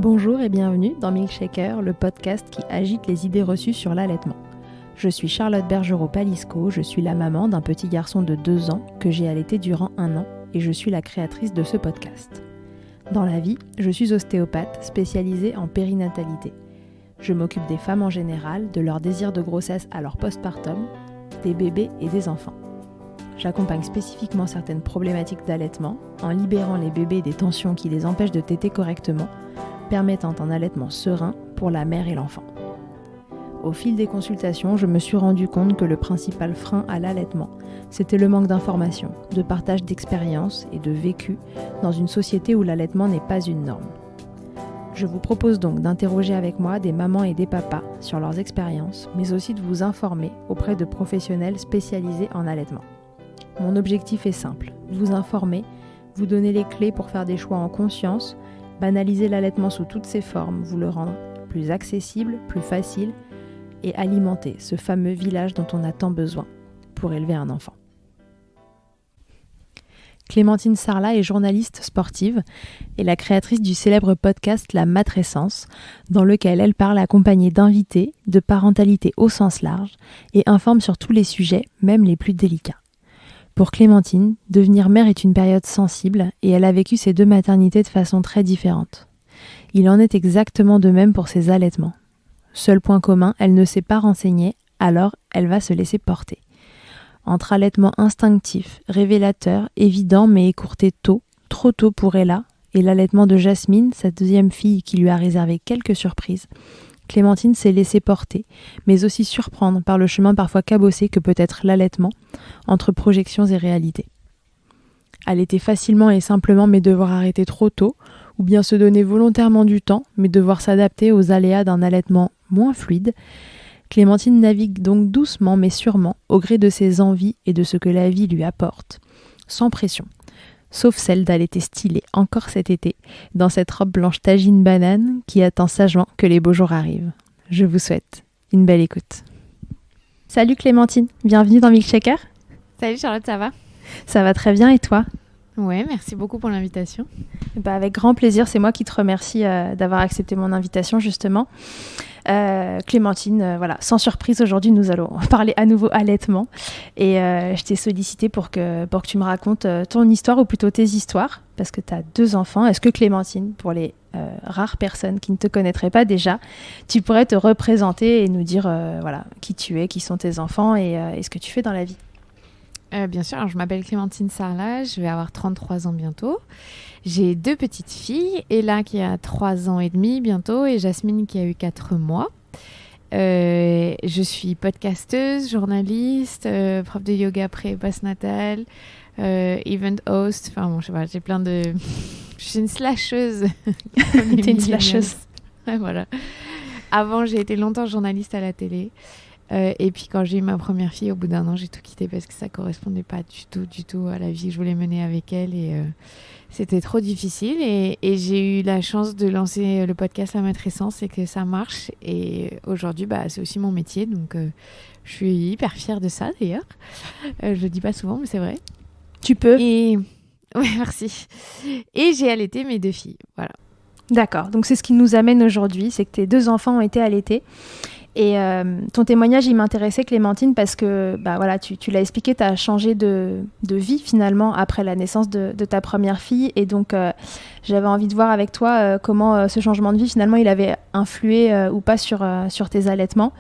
Bonjour et bienvenue dans Milkshaker, le podcast qui agite les idées reçues sur l'allaitement. Je suis Charlotte Bergerot-Palisco, je suis la maman d'un petit garçon de 2 ans que j'ai allaité durant 1 an et je suis la créatrice de ce podcast. Dans la vie, je suis ostéopathe spécialisée en périnatalité. Je m'occupe des femmes en général, de leur désir de grossesse à leur postpartum, des bébés et des enfants. J'accompagne spécifiquement certaines problématiques d'allaitement en libérant les bébés des tensions qui les empêchent de téter correctement, permettant un allaitement serein pour la mère et l'enfant. Au fil des consultations, je me suis rendu compte que le principal frein à l'allaitement, c'était le manque d'informations, de partage d'expériences et de vécu dans une société où l'allaitement n'est pas une norme. Je vous propose donc d'interroger avec moi des mamans et des papas sur leurs expériences, mais aussi de vous informer auprès de professionnels spécialisés en allaitement. Mon objectif est simple, vous informer, vous donner les clés pour faire des choix en conscience, banaliser l'allaitement sous toutes ses formes, vous le rendre plus accessible, plus facile et alimenter ce fameux village dont on a tant besoin pour élever un enfant. Clémentine Sarlat est journaliste sportive et la créatrice du célèbre podcast La Matrescence, dans lequel elle parle accompagnée d'invités, de parentalité au sens large et informe sur tous les sujets, même les plus délicats. Pour Clémentine, devenir mère est une période sensible et elle a vécu ses 2 maternités de façon très différente. Il en est exactement de même pour ses allaitements. Seul point commun, elle ne s'est pas renseignée, alors elle va se laisser porter. Entre allaitement instinctif, révélateur, évident mais écourté tôt, trop tôt pour Ella, et l'allaitement de Jasmine, sa 2e fille qui lui a réservé quelques surprises, Clémentine s'est laissée porter, mais aussi surprendre par le chemin parfois cabossé que peut être l'allaitement, entre projections et réalités. Allaiter facilement et simplement mais devoir arrêter trop tôt, ou bien se donner volontairement du temps mais devoir s'adapter aux aléas d'un allaitement moins fluide, Clémentine navigue donc doucement mais sûrement au gré de ses envies et de ce que la vie lui apporte, sans pression. Sauf celle d'allaiter stylée encore cet été, dans cette robe blanche tagine banane qui attend sagement que les beaux jours arrivent. Je vous souhaite une belle écoute. Salut Clémentine, bienvenue dans Milkshaker. Salut Charlotte, ça va ? Ça va très bien et toi ? Ouais, merci beaucoup pour l'invitation. Avec grand plaisir, c'est moi qui te remercie d'avoir accepté mon invitation justement. Clémentine, voilà, sans surprise, aujourd'hui nous allons parler à nouveau allaitement et je t'ai sollicité pour que tu me racontes ton histoire ou plutôt tes histoires parce que tu as 2 enfants. Est-ce que Clémentine, pour les rares personnes qui ne te connaîtraient pas déjà, tu pourrais te représenter et nous dire voilà, qui tu es, qui sont tes enfants et ce que tu fais dans la vie ? Bien sûr, alors je m'appelle Clémentine Sarlat, je vais avoir 33 ans bientôt. J'ai 2 petites filles, Ella qui a 3 ans et demi bientôt et Jasmine qui a eu 4 mois. Je suis podcasteuse, journaliste, prof de yoga pré- et post-natal, event host, enfin bon, je sais pas, j'ai plein de... Je suis une slasheuse. T'es une slasheuse. Ouais, voilà. Avant, j'ai été longtemps journaliste à la télé. Et puis quand j'ai eu ma première fille, au bout d'1 an, j'ai tout quitté parce que ça correspondait pas du tout à la vie que je voulais mener avec elle et c'était trop difficile et j'ai eu la chance de lancer le podcast La Matrescence et que ça marche et aujourd'hui c'est aussi mon métier donc je suis hyper fière de ça d'ailleurs. Je le dis pas souvent mais c'est vrai. Tu peux. Et ouais, merci. Et j'ai allaité mes 2 filles, voilà. D'accord, donc c'est ce qui nous amène aujourd'hui, c'est que tes 2 enfants ont été allaités. Et ton témoignage, il m'intéressait Clémentine parce que voilà, tu l'as expliqué, tu as changé de vie finalement après la naissance de ta première fille et donc j'avais envie de voir avec toi comment ce changement de vie finalement il avait influé ou pas sur tes allaitements.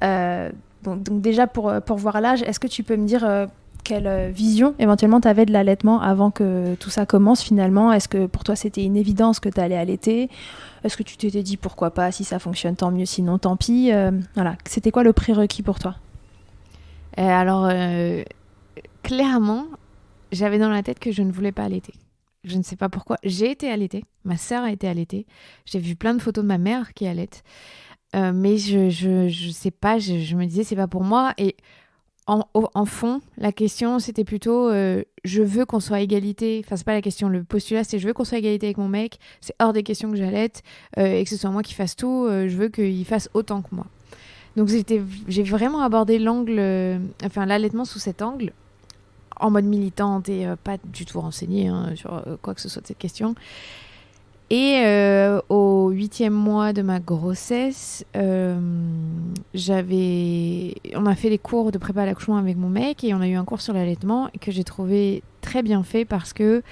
Donc déjà pour voir l'âge, est-ce que tu peux me dire quelle vision éventuellement tu avais de l'allaitement avant que tout ça commence finalement ? Est-ce que pour toi c'était une évidence que tu allais allaiter ? Est-ce que tu t'étais dit pourquoi pas, si ça fonctionne tant mieux, sinon tant pis voilà. C'était quoi le prérequis pour toi ? Clairement, j'avais dans la tête que je ne voulais pas allaiter. Je ne sais pas pourquoi. J'ai été allaitée, ma sœur a été allaitée. J'ai vu plein de photos de ma mère qui allaite. Mais je sais pas, je me disais c'est pas pour moi et en fond, la question, c'était plutôt je veux qu'on soit à égalité. Enfin, c'est pas la question. Le postulat, c'est je veux qu'on soit à égalité avec mon mec. C'est hors des questions que j'allaite et que ce soit moi qui fasse tout. Je veux qu'il fasse autant que moi. Donc, j'ai vraiment abordé l'allaitement sous cet angle, en mode militante et pas du tout renseignée sur quoi que ce soit de cette question. Et au 8e mois de ma grossesse, on a fait les cours de prépa à l'accouchement avec mon mec et on a eu un cours sur l'allaitement que j'ai trouvé très bien fait parce que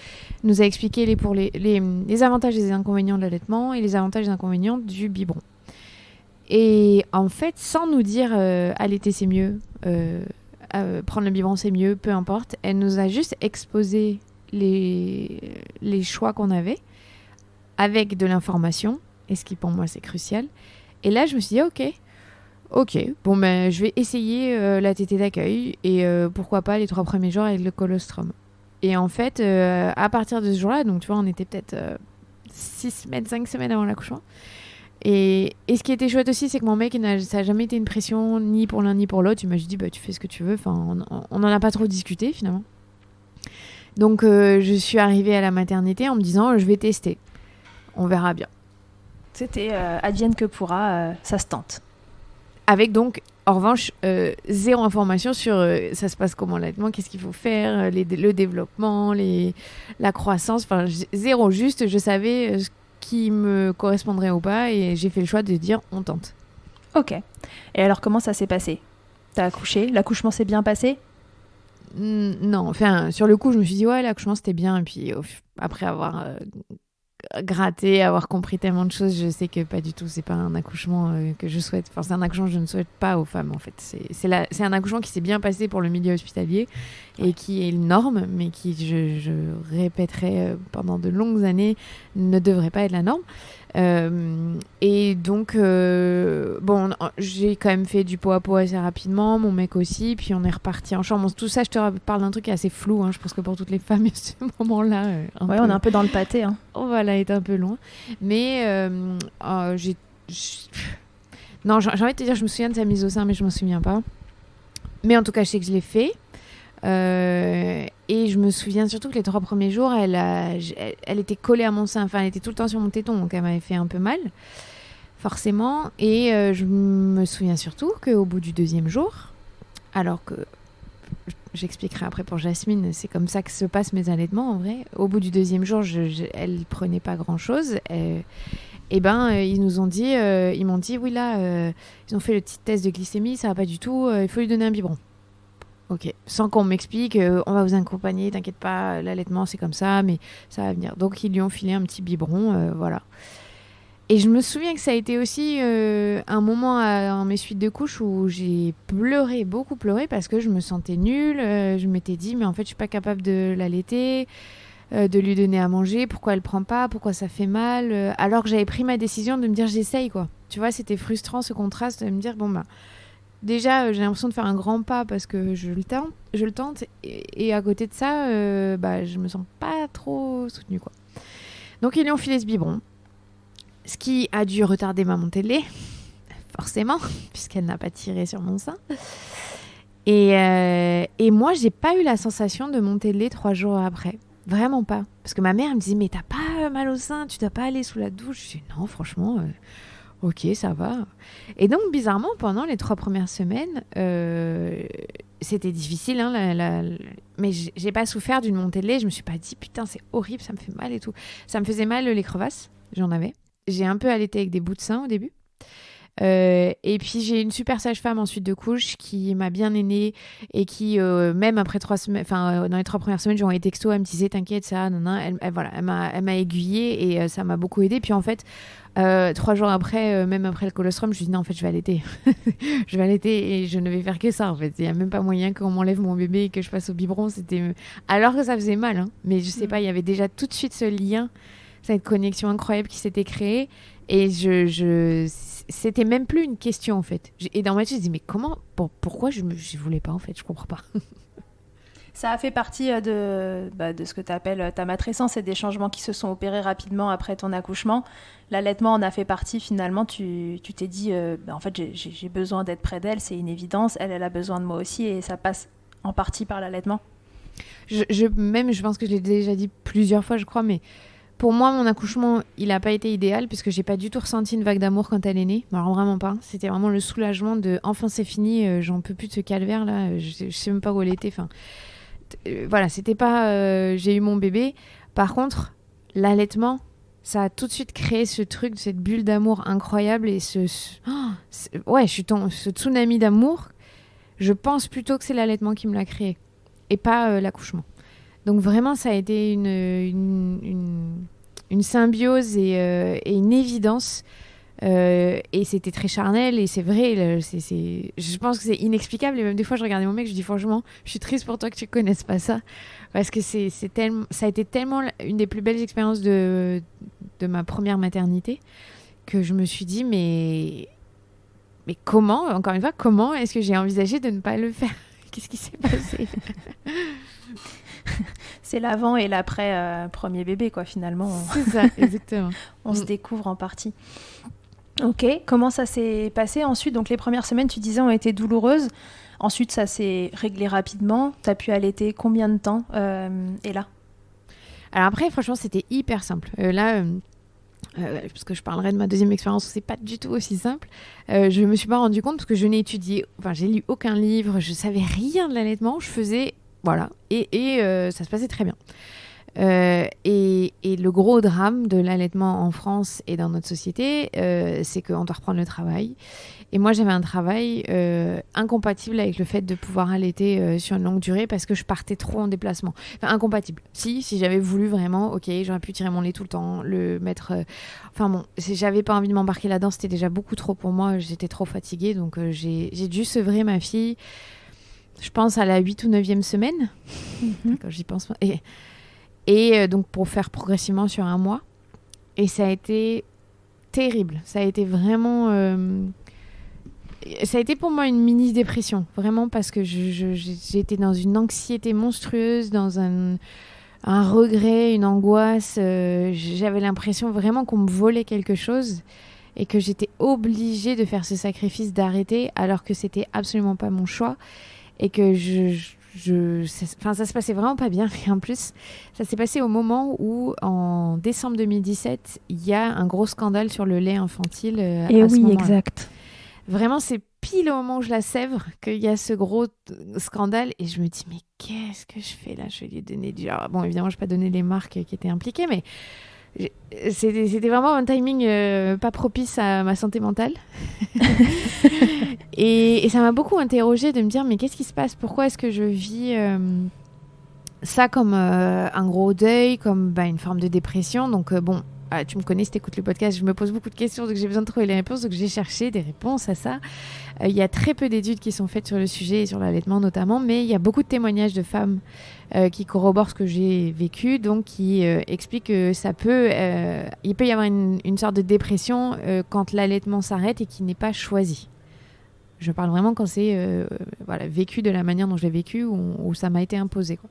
nous a expliqué les avantages et les inconvénients de l'allaitement et les avantages et les inconvénients du biberon. Et en fait, sans nous dire allaiter c'est mieux, prendre le biberon c'est mieux, peu importe, elle nous a juste exposé les choix qu'on avait avec de l'information, et ce qui pour moi c'est crucial. Et là je me suis dit ok, bon ben je vais essayer la tétée d'accueil et pourquoi pas les 3 premiers jours avec le colostrum. Et en fait à partir de ce jour-là, donc tu vois on était peut-être 5 semaines avant l'accouchement. Et ce qui était chouette aussi, c'est que mon mec, ça n'a jamais été une pression ni pour l'un ni pour l'autre. Il m'a juste dit tu fais ce que tu veux. Enfin, on n'en a pas trop discuté finalement. Donc je suis arrivée à la maternité en me disant je vais tester. On verra bien. C'était advienne que pourra, ça se tente. Avec donc, en revanche, zéro information sur ça se passe comment l'allaitement, qu'est-ce qu'il faut faire, le développement, la croissance. Enfin, zéro, juste je savais ce qui me correspondrait ou pas et j'ai fait le choix de dire on tente. Ok. Et alors comment ça s'est passé ? T'as accouché ? L'accouchement s'est bien passé ? Non, enfin, sur le coup, je me suis dit, ouais, l'accouchement, c'était bien. Et puis, après avoir gratté, avoir compris tellement de choses, je sais que pas du tout, c'est pas un accouchement que je souhaite. Enfin, c'est un accouchement que je ne souhaite pas aux femmes, en fait. C'est un accouchement qui s'est bien passé pour le milieu hospitalier et qui est une norme, mais qui, je répéterai pendant de longues années, ne devrait pas être la norme. Et donc bon, j'ai quand même fait du pot à pot assez rapidement, mon mec aussi, puis on est reparti en chambre. Bon, tout ça, je te parle d'un truc qui est assez flou, hein, je pense que pour toutes les femmes, ce moment-là on est un peu dans le pâté, hein. On va là être un peu loin, mais non, j'ai envie de te dire, je me souviens de sa mise au sein, mais je m'en souviens pas. Mais en tout cas, je sais que je l'ai fait. Et je me souviens surtout que les 3 premiers jours, elle était collée à mon sein, enfin elle était tout le temps sur mon téton, donc elle m'avait fait un peu mal, forcément. Et je me souviens surtout qu'au bout du 2e jour, alors que j'expliquerai après pour Jasmine, c'est comme ça que se passent mes allaitements en vrai. Au bout du 2e jour, elle prenait pas grand chose. Et ben ils m'ont dit oui là, ils ont fait le petit test de glycémie, ça va pas du tout, il faut lui donner un biberon. Ok, sans qu'on m'explique, on va vous accompagner, t'inquiète pas, l'allaitement c'est comme ça, mais ça va venir. Donc ils lui ont filé un petit biberon, voilà. Et je me souviens que ça a été aussi un moment en mes suites de couches où j'ai pleuré, beaucoup pleuré, parce que je me sentais nulle. Je m'étais dit, mais en fait je suis pas capable de l'allaiter, de lui donner à manger, pourquoi elle prend pas, pourquoi ça fait mal, alors que j'avais pris ma décision de me dire j'essaye quoi. Tu vois, c'était frustrant ce contraste de me dire bon bah... Déjà, j'ai l'impression de faire un grand pas parce que je le tente et à côté de ça, je me sens pas trop soutenue, quoi. Donc, ils lui ont filé ce biberon, ce qui a dû retarder ma montée de lait, forcément, puisqu'elle n'a pas tiré sur mon sein. Et moi, j'ai pas eu la sensation de monter de lait 3 jours après. Vraiment pas. Parce que ma mère elle me disait, mais t'as pas mal au sein, tu dois pas aller sous la douche. Je dis, non, franchement... Ok, ça va. Et donc, bizarrement, pendant les 3 premières semaines, c'était difficile, hein, mais j'ai pas souffert d'une montée de lait. Je me suis pas dit, putain, c'est horrible, ça me fait mal et tout. Ça me faisait mal les crevasses, j'en avais. J'ai un peu allaité avec des bouts de sein au début. Et puis j'ai une super sage-femme en suite de couche qui m'a bien aînée et qui même après 3 semaines, dans les 3 premières semaines, j'ai envoyé des textos, elle me disait t'inquiète ça, non, elle m'a aiguillée et ça m'a beaucoup aidée. Puis en fait 3 jours après, même après le colostrum, je me suis dit non en fait je vais allaiter, je vais allaiter et je ne vais faire que ça en fait. Il y a même pas moyen qu'on m'enlève mon bébé et que je passe au biberon. C'était alors que ça faisait mal, hein. Mais je sais pas, il y avait déjà tout de suite ce lien, cette connexion incroyable qui s'était créée et c'était même plus une question en fait. Et dans ma tête, je me dis mais comment, pourquoi je voulais pas en fait, je comprends pas. Ça a fait partie de ce que tu appelles ta matrescence et des changements qui se sont opérés rapidement après ton accouchement. L'allaitement en a fait partie finalement. Tu t'es dit en fait j'ai besoin d'être près d'elle, c'est une évidence. Elle a besoin de moi aussi et ça passe en partie par l'allaitement. Je pense que je l'ai déjà dit plusieurs fois je crois, mais pour moi, mon accouchement, il n'a pas été idéal puisque j'ai pas du tout ressenti une vague d'amour quand elle est née. Alors vraiment pas. C'était vraiment le soulagement de enfin c'est fini, j'en peux plus de ce calvaire là. Je sais même pas où elle était. Enfin, voilà, c'était pas. J'ai eu mon bébé. Par contre, l'allaitement, ça a tout de suite créé ce truc, cette bulle d'amour incroyable et ce tsunami d'amour. Je pense plutôt que c'est l'allaitement qui me l'a créé et pas l'accouchement. Donc vraiment, ça a été une symbiose et une évidence. Et c'était très charnel et c'est vrai, je pense que c'est inexplicable. Et même des fois, je regardais mon mec, je dis franchement, je suis triste pour toi que tu connaisses pas ça. Parce que ça a été tellement une des plus belles expériences de ma première maternité que je me suis dit, mais comment, encore une fois, comment est-ce que j'ai envisagé de ne pas le faire? Qu'est-ce qui s'est passé? C'est l'avant et l'après premier bébé, quoi, finalement. C'est ça, exactement. On se découvre en partie. Ok, comment ça s'est passé ensuite? Donc les premières semaines, tu disais, ont été douloureuses. Ensuite, ça s'est réglé rapidement. Tu as pu allaiter combien de temps et là? Alors après, franchement, c'était hyper simple. Parce que je parlerai de ma deuxième expérience, c'est pas du tout aussi simple. Je me suis pas rendu compte parce que je n'ai étudié, enfin j'ai lu aucun livre, je savais rien de l'allaitement, je faisais, voilà, et ça se passait très bien. Et le gros drame de l'allaitement en France et dans notre société, c'est qu'on doit reprendre le travail. Et moi, j'avais un travail incompatible avec le fait de pouvoir allaiter sur une longue durée parce que je partais trop en déplacement. Enfin, incompatible. Si j'avais voulu vraiment, ok, j'aurais pu tirer mon lait tout le temps, le mettre... Enfin bon, j'avais pas envie de m'embarquer là-dedans, c'était déjà beaucoup trop pour moi, j'étais trop fatiguée. Donc j'ai dû sevrer ma fille, je pense, à la 8 ou 9e semaine. Quand j'y pense. Et donc pour faire progressivement sur un mois. Et ça a été terrible. Ça a été vraiment... ça a été pour moi une mini-dépression. Vraiment parce que j'étais dans une anxiété monstrueuse, dans un regret, une angoisse. J'avais l'impression vraiment qu'on me volait quelque chose et que j'étais obligée de faire ce sacrifice d'arrêter alors que c'était absolument pas mon choix. Et que ça se passait vraiment pas bien. Et en plus, ça s'est passé au moment où, en décembre 2017, il y a un gros scandale sur le lait infantile. Et oui, exact. Vraiment, c'est pile au moment où je la sèvre qu'il y a ce gros scandale. Et je me dis, mais qu'est-ce que je fais là? Je vais lui donner du... Alors, bon, évidemment, je ne vais pas donner les marques qui étaient impliquées, mais c'était vraiment un timing pas propice à ma santé mentale. et ça m'a beaucoup interrogée de me dire, mais qu'est-ce qui se passe? Pourquoi est-ce que je vis ça comme un gros deuil, comme une forme de dépression? Donc bon, tu me connais, si t'écoutes le podcast, je me pose beaucoup de questions, donc j'ai besoin de trouver les réponses, donc j'ai cherché des réponses à ça. Il y a très peu d'études qui sont faites sur le sujet, et sur l'allaitement notamment, mais il y a beaucoup de témoignages de femmes qui corroborent ce que j'ai vécu, donc qui expliquent que il peut y avoir une sorte de dépression quand l'allaitement s'arrête et qui n'est pas choisi. Je parle vraiment quand c'est vécu de la manière dont je l'ai vécu, où ça m'a été imposé, quoi.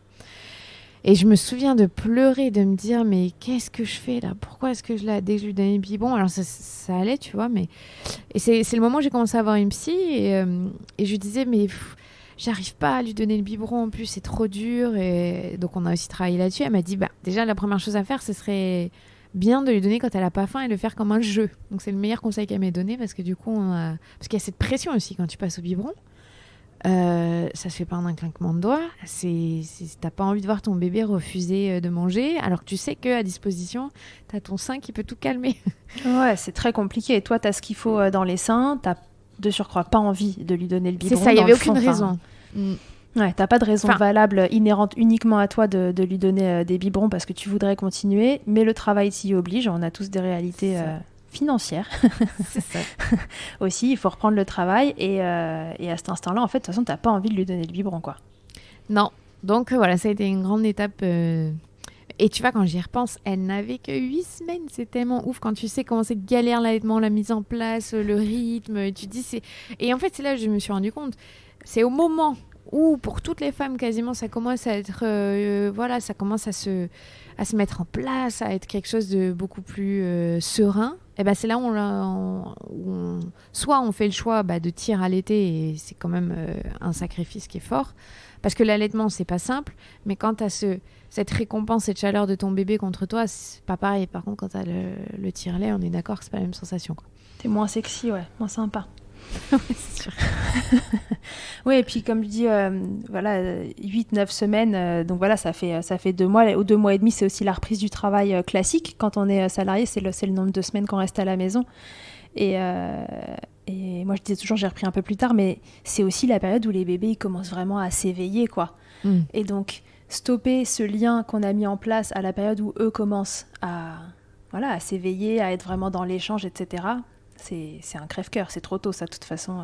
Et je me souviens de pleurer, de me dire, mais qu'est-ce que je fais là? Pourquoi est-ce que dès que je lui donnais le biberon, alors ça allait, tu vois, mais... Et c'est le moment où j'ai commencé à avoir une psy, et je lui disais, mais j'arrive pas à lui donner le biberon, en plus c'est trop dur, et donc on a aussi travaillé là-dessus. Elle m'a dit, déjà la première chose à faire, ce serait bien de lui donner quand elle a pas faim et le faire comme un jeu. Donc c'est le meilleur conseil qu'elle m'ait donné, parce que du coup, parce qu'il y a cette pression aussi quand tu passes au biberon. Ça se fait pas en un claquement de doigts. T'as pas envie de voir ton bébé refuser de manger, alors que tu sais qu'à disposition t'as ton sein qui peut tout calmer. Ouais, c'est très compliqué. Et toi, t'as ce qu'il faut dans les seins, t'as de surcroît pas envie de lui donner le biberon. C'est ça, il y avait aucune raison. Ouais, t'as pas de raison valable inhérente uniquement à toi de lui donner des biberons parce que tu voudrais continuer, mais le travail t'y oblige. On a tous des réalités financière. C'est ça. Aussi, il faut reprendre le travail et à cet instant-là, en fait, de toute façon, t'as pas envie de lui donner le biberon, quoi. Non. Donc voilà, ça a été une grande étape. Et tu vois, quand j'y repense, elle n'avait que 8 semaines. C'est tellement ouf quand tu sais comment c'est galère l'allaitement, la mise en place, le rythme. Et tu dis, Et en fait, c'est là que je me suis rendu compte. C'est au moment où, pour toutes les femmes, quasiment, ça commence à être... ça commence à se mettre en place, à être quelque chose de beaucoup plus serein. Et c'est là où soit on fait le choix de tirer à l'été, et c'est quand même un sacrifice qui est fort, parce que l'allaitement c'est pas simple, mais quand tu as cette récompense, cette chaleur de ton bébé contre toi, c'est pas pareil. Par contre, quand tu as le tire-lait, on est d'accord que c'est pas la même sensation, quoi. C'est moins sexy, ouais, moins sympa. C'est sûr. Oui, et puis comme je dis, voilà, 8-9 semaines, donc voilà, ça fait 2 mois. Ou 2 mois et demi, c'est aussi la reprise du travail classique. Quand on est salarié, c'est le nombre de semaines qu'on reste à la maison. Et moi, je disais toujours, j'ai repris un peu plus tard, mais c'est aussi la période où les bébés ils commencent vraiment à s'éveiller, quoi. Et donc, stopper ce lien qu'on a mis en place à la période où eux commencent à s'éveiller, à être vraiment dans l'échange, etc., c'est un crève-cœur. C'est trop tôt, ça, de toute façon.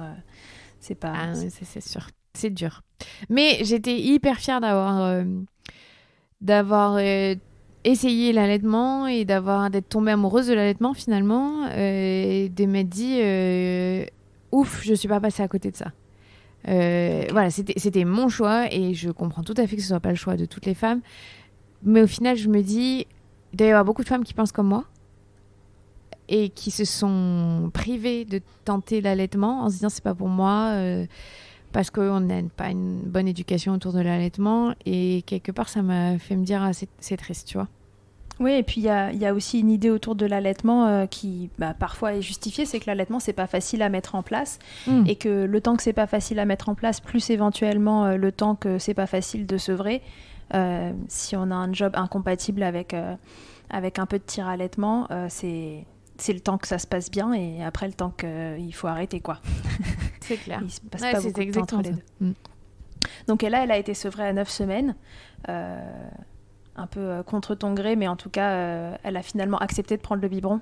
C'est pas... Ah, c'est sûr. C'est dur. Mais j'étais hyper fière d'avoir essayé l'allaitement et d'être tombée amoureuse de l'allaitement finalement, et de m'être dit ouf, je suis pas passée à côté de ça. Voilà, c'était mon choix et je comprends tout à fait que ce soit pas le choix de toutes les femmes. Mais au final, je me dis, il doit y avoir beaucoup de femmes qui pensent comme moi et qui se sont privées de tenter l'allaitement en se disant c'est pas pour moi, parce qu'on n'a pas une bonne éducation autour de l'allaitement. Et quelque part, ça m'a fait me dire c'est triste, tu vois. Oui, et puis il y a aussi une idée autour de l'allaitement qui parfois est justifiée, c'est que l'allaitement, c'est pas facile à mettre en place, et que le temps que c'est pas facile à mettre en place, plus éventuellement le temps que c'est pas facile de sevrer, si on a un job incompatible avec un peu de tir-allaitement, c'est le temps que ça se passe bien, et après le temps qu'il faut arrêter, quoi. C'est clair. Il se passe pas beaucoup de temps entre les deux. Donc et là, elle a été sevrée à 9 semaines, un peu contre ton gré, mais en tout cas, elle a finalement accepté de prendre le biberon.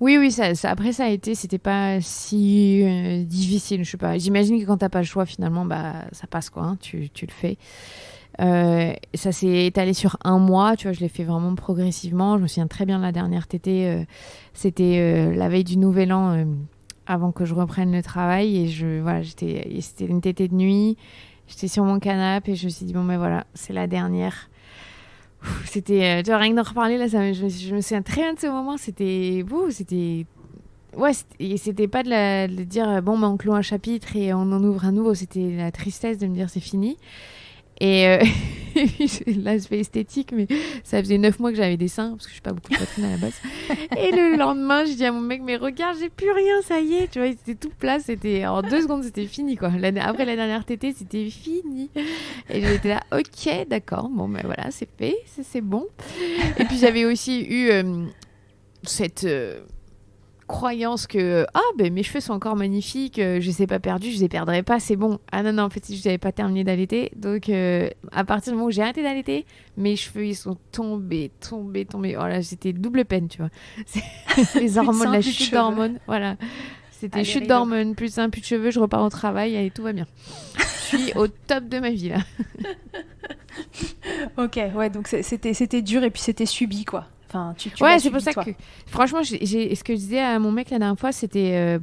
Oui, après ça a été, c'était pas si difficile, je sais pas. J'imagine que quand t'as pas le choix, finalement, ça passe, quoi, hein, tu le fais. Ça s'est étalé sur 1 mois, tu vois, je l'ai fait vraiment progressivement. Je me souviens très bien de la dernière tétée, c'était la veille du Nouvel An, avant que je reprenne le travail, et c'était une tétée de nuit, j'étais sur mon canapé et je me suis dit bon ben voilà, c'est la dernière. C'était, tu vois, rien que d'en reparler là, je me souviens très bien de ce moment. C'était pas de dire bon on clôt un chapitre et on en ouvre un nouveau. C'était la tristesse de me dire c'est fini. Et l'aspect esthétique, mais ça faisait 9 mois que j'avais des seins, parce que je suis pas beaucoup de poitrine à la base. Et le lendemain, je dis à mon mec, mais regarde, j'ai plus rien, ça y est, tu vois, c'était tout plat, en 2 secondes, c'était fini, quoi. Après la dernière tétée, c'était fini. Et j'étais là, ok, d'accord, bon, ben voilà, c'est fait, c'est bon. Et puis j'avais aussi eu cette croyance que mes cheveux sont encore magnifiques, je les ai pas perdus, je les perdrai pas, c'est bon. Ah non, en fait je n'avais pas terminé d'allaiter, donc à partir du moment où j'ai arrêté d'allaiter, mes cheveux ils sont tombés. Oh là, c'était double peine, tu vois. Les hormones, la chute d'hormones, voilà. C'était chute d'hormones, plus de cheveux, je repars au travail, allez, tout va bien. Je suis au top de ma vie là. Ok, ouais, donc c'était dur et puis c'était subi, quoi. Enfin, tu ouais, c'est pour ça que franchement, ce que je disais à mon mec la dernière fois, c'était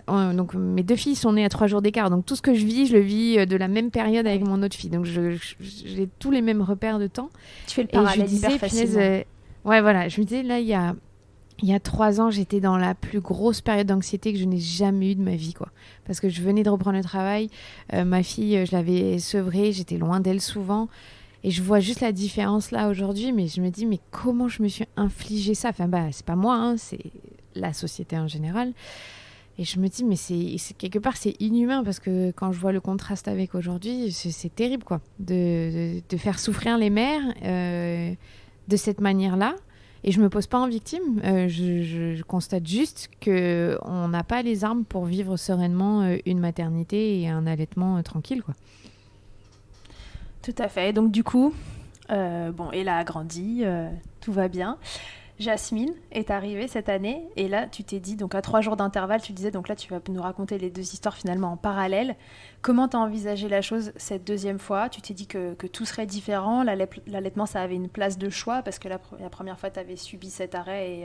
donc mes 2 filles sont nées à 3 jours d'écart, donc tout ce que je vis de la même période avec mon autre fille, donc j'ai tous les mêmes repères de temps. Tu fais le parallèle hyper facilement. Ouais, voilà, je me disais là, il y a 3 ans, j'étais dans la plus grosse période d'anxiété que je n'ai jamais eue de ma vie, quoi. Parce que je venais de reprendre le travail, ma fille, je l'avais sevrée, j'étais loin d'elle souvent. Et je vois juste la différence là aujourd'hui, mais je me dis, mais comment je me suis infligé ça ? Enfin, c'est pas moi, hein, c'est la société en général. Et je me dis, mais c'est quelque part, c'est inhumain, parce que quand je vois le contraste avec aujourd'hui, c'est terrible, quoi. De faire souffrir les mères de cette manière-là. Et je me pose pas en victime. Je constate juste qu'on n'a pas les armes pour vivre sereinement une maternité et un allaitement tranquille, quoi. Tout à fait. Donc du coup, Ella a grandi, tout va bien. Jasmine est arrivée cette année, et là tu t'es dit, donc à 3 jours d'intervalle, tu disais, donc là tu vas nous raconter les 2 histoires finalement en parallèle. Comment t'as envisagé la chose cette 2e fois ? Tu t'es dit que tout serait différent, l'allaitement ça avait une place de choix, parce que la première fois t'avais subi cet arrêt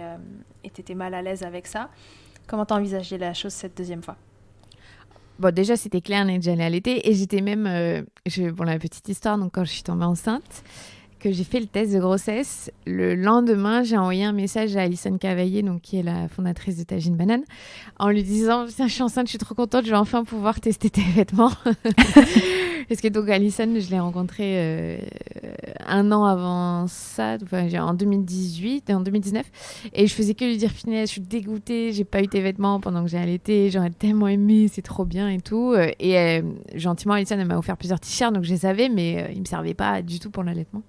et t'étais mal à l'aise avec ça. Comment t'as envisagé la chose cette 2e fois ? Bon, déjà, c'était clair, j'allais allaiter. Et j'étais même... la petite histoire, donc quand je suis tombée enceinte, que j'ai fait le test de grossesse, le lendemain, j'ai envoyé un message à Alison Cavaillé, donc, qui est la fondatrice de Tagine Banane, en lui disant « Putain, je suis enceinte, je suis trop contente, je vais enfin pouvoir tester tes vêtements. » Parce que donc Alison, je l'ai rencontrée un an avant ça, enfin, en 2018 et en 2019. Et je faisais que lui dire, punaise, je suis dégoûtée, j'ai pas eu tes vêtements pendant que j'ai allaité, j'aurais tellement aimé, c'est trop bien et tout. Et gentiment, Alison, elle m'a offert plusieurs t-shirts, donc je les avais, mais ils me servaient pas du tout pour l'allaitement.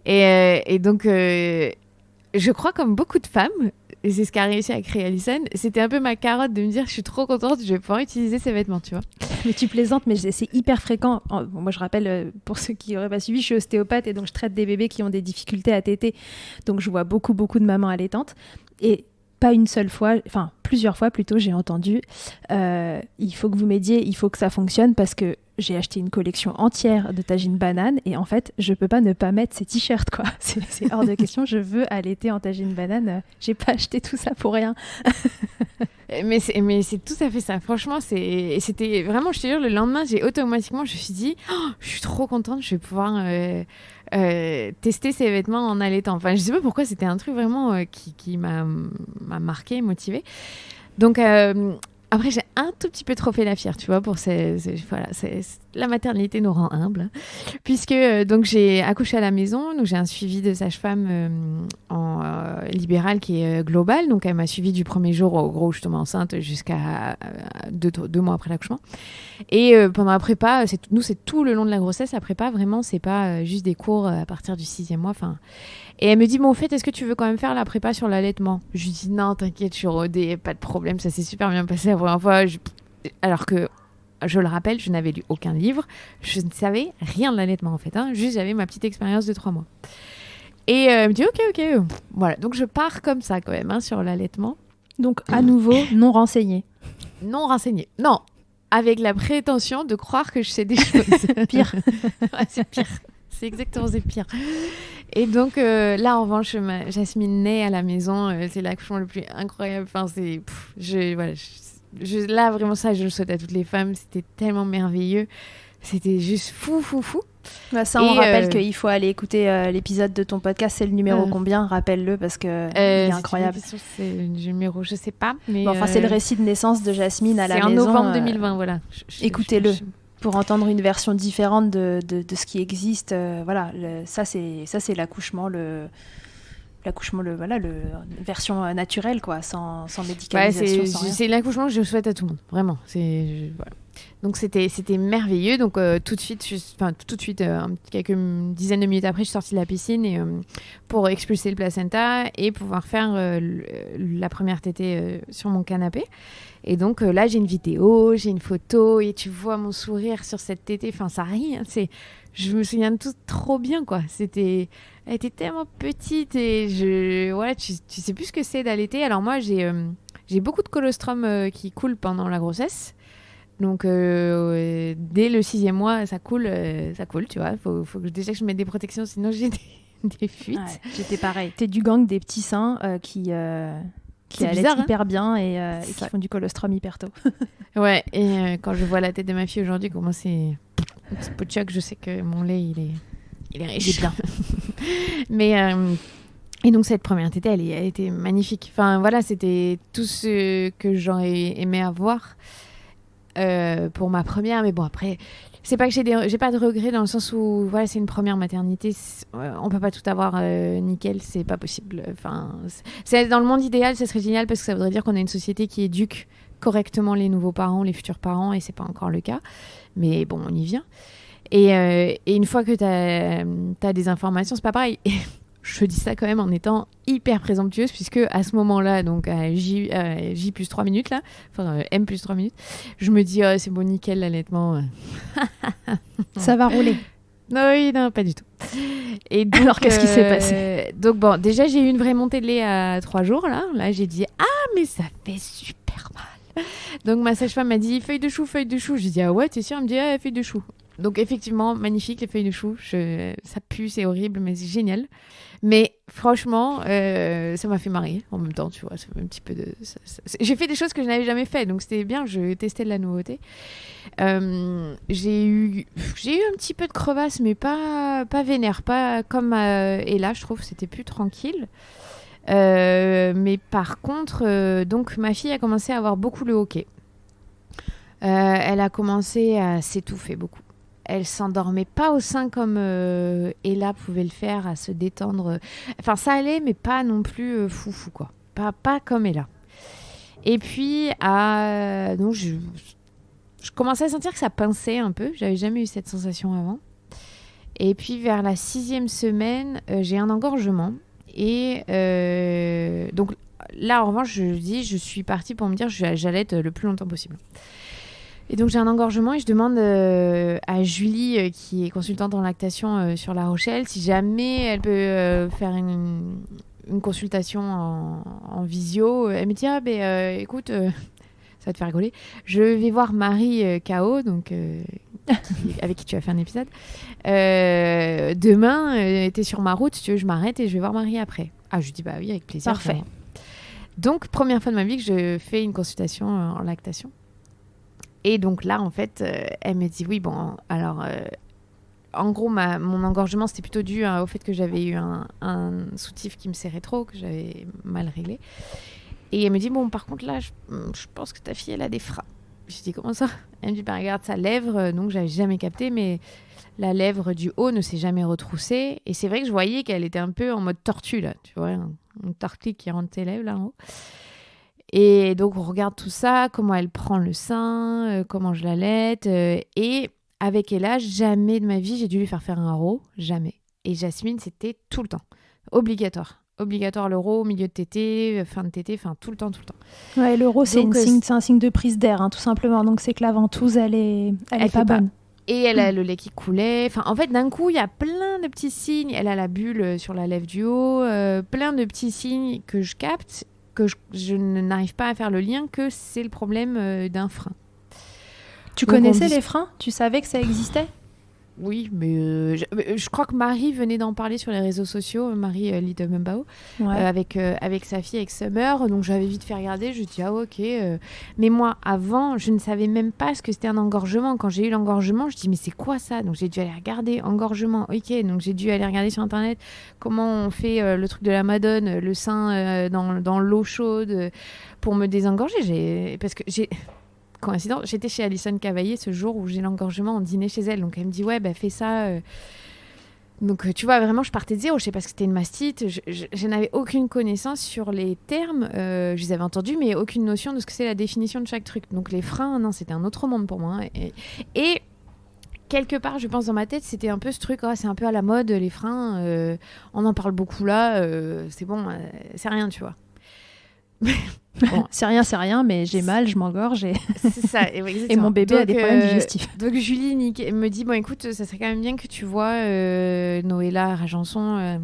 Et donc, je crois comme beaucoup de femmes, et c'est ce qu'a réussi à créer Alison, c'était un peu ma carotte de me dire, je suis trop contente, je vais pouvoir utiliser ces vêtements, tu vois. Mais tu plaisantes, mais c'est hyper fréquent. Bon, moi, je rappelle, pour ceux qui n'auraient pas suivi, je suis ostéopathe et donc je traite des bébés qui ont des difficultés à téter. Donc, je vois beaucoup de mamans allaitantes. Et pas une seule fois, enfin, plusieurs fois plutôt, j'ai entendu il faut que vous m'aidiez, il faut que ça fonctionne parce que j'ai acheté une collection entière de tagine banane et en fait, je peux pas ne pas mettre ces t-shirts, quoi. C'est hors de question, je veux allaiter en tagine banane. J'ai pas acheté tout ça pour rien. Mais c'est tout à fait ça. Franchement, c'était vraiment, je te jure, le lendemain, je me suis dit, oh, je suis trop contente, je vais pouvoir tester ces vêtements en allaitant. Enfin, je sais pas pourquoi, c'était un truc vraiment qui m'a marqué, motivé. Donc, après, j'ai un tout petit peu trop fait la fière, tu vois, pour la maternité nous rend humbles, puisque donc j'ai accouché à la maison, donc j'ai un suivi de sage-femme en libéral qui est global, donc elle m'a suivi du premier jour, au gros, où je tombais enceinte, jusqu'à 2 mois après l'accouchement. Et pendant la prépa, c'est tout le long de la grossesse, la prépa, vraiment, c'est pas juste des cours à partir du 6e mois, enfin... Et elle me dit, bon, au fait, est-ce que tu veux quand même faire la prépa sur l'allaitement ? Je lui dis, non, t'inquiète, je suis rodée, pas de problème, ça s'est super bien passé la première fois. Alors que, je le rappelle, je n'avais lu aucun livre, je ne savais rien de l'allaitement, en fait. Juste, j'avais ma petite expérience de 3 mois. Et elle me dit, ok. Voilà, donc je pars comme ça, quand même, sur l'allaitement. Donc, à nouveau, non renseigné. Non renseigné. Non, avec la prétention de croire que je sais des choses. Pire. Ouais, c'est pire. C'est exactement, c'est pire. Et donc, là, en revanche, Jasmine naît à la maison. C'est l'accouchement le plus incroyable. Enfin, là, vraiment, ça, je le souhaite à toutes les femmes. C'était tellement merveilleux. C'était juste fou. Bah ça, on rappelle qu'il faut aller écouter l'épisode de ton podcast. C'est le numéro combien ? Rappelle-le parce que il est incroyable. C'est le numéro, je sais pas. Mais bon, enfin, c'est le récit de naissance de Jasmine à la maison. C'est en novembre 2020, voilà. Écoutez-le. Pour entendre une version différente de ce qui existe, voilà, ça c'est l'accouchement, voilà, version naturelle, quoi, sans médicalisation, sans rien. C'est l'accouchement que je souhaite à tout le monde, vraiment. Voilà. Donc c'était merveilleux. Donc tout de suite, quelques dizaines de minutes après, je suis sortie de la piscine pour expulser le placenta et pouvoir faire la première tétée sur mon canapé. Et donc là, j'ai une vidéo, j'ai une photo et tu vois mon sourire sur cette tétée. Enfin, ça rit. Je me souviens de tout trop bien, quoi. Elle était tellement petite et tu sais plus ce que c'est d'allaiter. Alors moi, j'ai beaucoup de colostrum qui coulent pendant la grossesse. Donc, dès le 6e mois, ça coule, tu vois. Faut que je mette des protections, sinon j'ai des fuites. Ouais, j'étais pareil. T'es du gang des petits seins qui allaitent hyper bien et qui font du colostrum hyper tôt. Ouais, et quand je vois la tête de ma fille aujourd'hui, comment c'est un petit peu de choc, je sais que mon lait, il est riche. Il est bien. Mais... Et donc cette première tétée, elle était magnifique. Enfin voilà, c'était tout ce que j'aurais aimé avoir pour ma première. Mais bon, après, c'est pas que j'ai pas de regrets dans le sens où voilà, c'est une première maternité. On peut pas tout avoir nickel, c'est pas possible. Enfin, c'est dans le monde idéal, ça serait génial parce que ça voudrait dire qu'on a une société qui éduque correctement les nouveaux parents, les futurs parents, et c'est pas encore le cas. Mais bon, on y vient. Et une fois que t'as des informations, c'est pas pareil. Je dis ça quand même en étant hyper présomptueuse, puisque à ce moment-là, donc à J plus 3 minutes, là, enfin M plus 3 minutes, je me dis, c'est bon, nickel, l'allaitement. Ça va rouler. Oui, non, pas du tout. Et donc, alors, qu'est-ce qui s'est passé ? Donc, bon, déjà, j'ai eu une vraie montée de lait à 3 jours, là. Là, j'ai dit, mais ça fait super mal. Donc, ma sage-femme m'a dit, feuille de chou. J'ai dit, ah ouais, t'es sûre ? Elle me dit, feuille de chou. Donc, effectivement, magnifique, les feuilles de chou. Ça pue, c'est horrible, mais c'est génial. Mais franchement, ça m'a fait marrer en même temps, tu vois. Ça fait un petit peu de... J'ai fait des choses que je n'avais jamais fait, donc c'était bien, je testais de la nouveauté. J'ai eu un petit peu de crevasse, mais pas vénère, pas comme Ella, je trouve, c'était plus tranquille. Mais par contre, donc ma fille a commencé à avoir beaucoup le hoquet. Elle a commencé à s'étouffer beaucoup. elle s'endormait pas au sein comme Ella pouvait le faire, à se détendre. Enfin, ça allait, mais pas non plus foufou, quoi. Pas comme Ella. Et puis, donc je commençais à sentir que ça pinçait un peu. J'avais jamais eu cette sensation avant. Et puis, vers la 6e semaine, j'ai un engorgement. Et donc là, en revanche, je suis partie pour me dire que j'allaite le plus longtemps possible. Et donc, j'ai un engorgement et je demande à Julie, qui est consultante en lactation sur La Rochelle, si jamais elle peut faire une consultation en visio. Elle me dit, écoute, ça va te faire rigoler. Je vais voir Marie K.O., donc, avec qui tu as fait un épisode. Demain, t'es sur ma route, si tu veux, je m'arrête et je vais voir Marie après. Ah, je dis, bah oui, avec plaisir. Parfait. Vraiment. Donc, première fois de ma vie que je fais une consultation en lactation. Et donc là, en fait, elle me dit, oui, bon, alors... en gros, mon engorgement, c'était plutôt dû au fait que j'avais eu un soutif qui me serrait trop, que j'avais mal réglé. Et elle me dit, bon, par contre, là, je pense que ta fille, elle a des freins. Je dis, comment ça? Elle me dit, bah, regarde sa lèvre. Donc, j'avais jamais capté, mais la lèvre du haut ne s'est jamais retroussée. Et c'est vrai que je voyais qu'elle était un peu en mode tortue, là. Tu vois, une tortue qui rentre tes lèvres, là, en haut. Et donc, on regarde tout ça, comment elle prend le sein, comment je l'allaite. Et avec Ella, jamais de ma vie, j'ai dû lui faire un row. Jamais. Et Jasmine, c'était tout le temps. Obligatoire. Obligatoire le row, milieu de tétée, fin de tétée, enfin tout le temps. Ouais, le row, c'est un signe de prise d'air, hein, tout simplement. Donc, c'est que la ventouse, elle est pas bonne. Et elle a le lait qui coulait. Enfin, en fait, d'un coup, il y a plein de petits signes. Elle a la bulle sur la lèvre du haut. Plein de petits signes que je capte, que je n'arrive pas à faire le lien, que c'est le problème d'un frein. Tu connaissais les freins? Tu savais que ça existait? Oui, mais je crois que Marie venait d'en parler sur les réseaux sociaux, Marie Little Mumbao, avec sa fille, avec Summer. Donc j'avais vite fait regarder, je dis ok. Mais moi, avant, je ne savais même pas ce que c'était un engorgement. Quand j'ai eu l'engorgement, je dis mais c'est quoi ça? Donc j'ai dû aller regarder engorgement. Ok, donc j'ai dû aller regarder sur internet comment on fait le truc de la Madone, le sein dans l'eau chaude pour me désengorger. Parce que j'ai... Coïncidence, j'étais chez Alison Cavaillé ce jour où j'ai l'engorgement en dîner chez elle. Donc elle me dit ouais, bah fais ça. Donc tu vois, vraiment, je partais de zéro. Je sais pas ce que c'était une mastite. Je n'avais aucune connaissance sur les termes. Je les avais entendus, mais aucune notion de ce que c'est la définition de chaque truc. Donc les freins, non, c'était un autre monde pour moi. Et quelque part, je pense dans ma tête, c'était un peu ce truc, c'est un peu à la mode, les freins. On en parle beaucoup là. C'est bon, c'est rien, tu vois. Bon. c'est rien, mais j'ai mal, je m'engorge c'est ça, et mon bébé a des problèmes digestifs. Donc Julie me dit bon écoute, ça serait quand même bien que tu vois Noëlla Rajanson,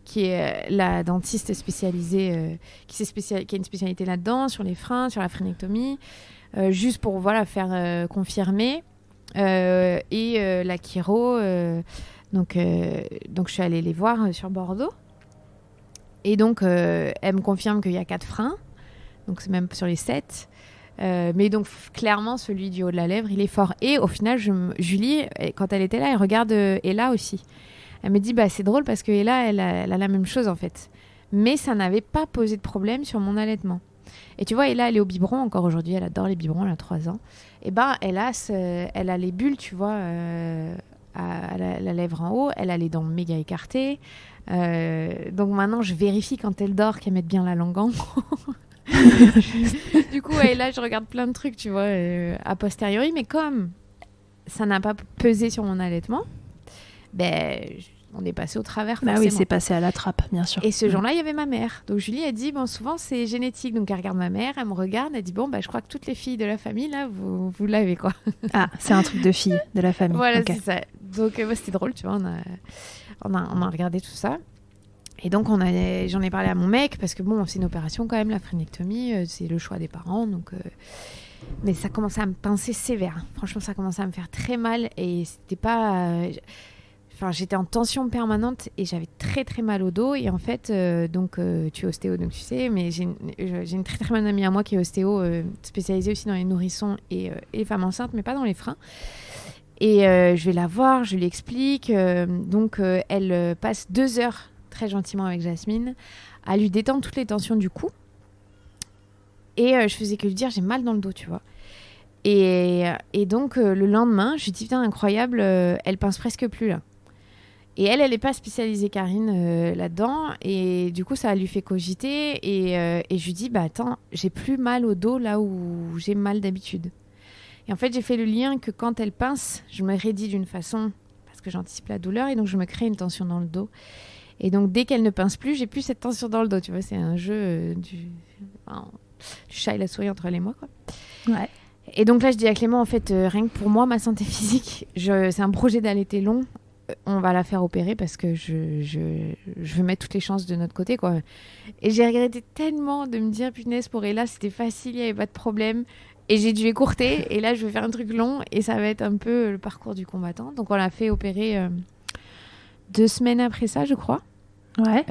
qui est la dentiste spécialisée, qui a une spécialité là-dedans sur les freins, sur la frénectomie, juste pour faire confirmer, et la chiro. Donc je suis allée les voir sur Bordeaux. Et donc, elle me confirme qu'il y a 4 freins. Donc, c'est même sur les 7. Mais donc, clairement, celui du haut de la lèvre, il est fort. Et au final, Julie, quand elle était là, elle regarde Ella aussi. Elle me dit, bah, c'est drôle parce que Ella, elle a la même chose, en fait. Mais ça n'avait pas posé de problème sur mon allaitement. Et tu vois, Ella, elle est au biberon encore aujourd'hui. Elle adore les biberons, elle a 3 ans. Et ben, elle a les bulles, tu vois, à la lèvre en haut. Elle a les dents méga écartées. Donc maintenant je vérifie quand elle dort qu'elle mette bien la langue en haut. Du coup là je regarde plein de trucs, tu vois, a posteriori, mais comme ça n'a pas pesé sur mon allaitement, on est passé au travers forcément. Bah oui, c'est passé à la trappe, bien sûr. Et ce jour-là il y avait ma mère, donc Julie a dit bon, souvent c'est génétique, donc elle regarde ma mère, elle me regarde, elle dit bon je crois que toutes les filles de la famille là vous l'avez quoi. Ah, c'est un truc de fille de la famille. Voilà, okay. C'est ça. Donc c'était drôle, tu vois, on a regardé tout ça. Et donc j'en ai parlé à mon mec parce que bon, c'est une opération quand même, la frénectomie, c'est le choix des parents, donc mais ça commençait à me pincer sévère. Franchement, ça commençait à me faire très mal et c'était pas j'étais en tension permanente et j'avais très très mal au dos. Et en fait, tu es ostéo, donc tu sais, mais j'ai une très très bonne amie à moi qui est ostéo, spécialisée aussi dans les nourrissons et les femmes enceintes, mais pas dans les freins. Et je vais la voir, je lui explique. Elle passe 2 heures très gentiment avec Jasmine à lui détendre toutes les tensions du cou. Et je faisais que lui dire j'ai mal dans le dos, tu vois. Et donc, le lendemain, je lui dis, putain, incroyable, elle pince presque plus, là. Et elle n'est pas spécialisée, Karine, là-dedans. Et du coup, ça lui fait cogiter. Et je lui dis, bah attends, j'ai plus mal au dos là où j'ai mal d'habitude. Et en fait, j'ai fait le lien que quand elle pince, je me raidis d'une façon parce que j'anticipe la douleur. Et donc, je me crée une tension dans le dos. Et donc, dès qu'elle ne pince plus, j'ai plus cette tension dans le dos. Tu vois, c'est un jeu du chat et la souris entre les mois, quoi. Ouais. Et donc là, je dis à Clément, en fait, rien que pour moi, ma santé physique, c'est un projet d'allaiter long. On va la faire opérer parce que je veux mettre toutes les chances de notre côté, quoi. Et j'ai regretté tellement de me dire, punaise, pour Ella, c'était facile, il n'y avait pas de problème. Et j'ai dû écourter. Et là, je vais faire un truc long et ça va être un peu le parcours du combattant. Donc, on l'a fait opérer 2 semaines après ça, je crois. Ouais.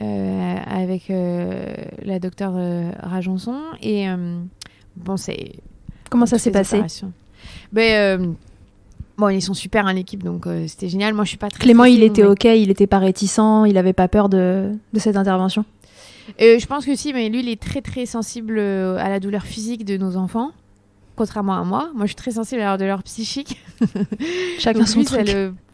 Avec la docteure Rajonson. Et bon, c'est... Comment ça s'est passé ? Bon, ils sont super, hein, l'équipe, donc c'était génial. Moi, je suis pas très Clément, stressée, il était mais... OK, il était pas réticent, il avait pas peur de cette intervention ? Je pense que si, mais lui, il est très, très sensible à la douleur physique de nos enfants, contrairement à moi. Moi, je suis très sensible à la douleur psychique. Chacun son truc.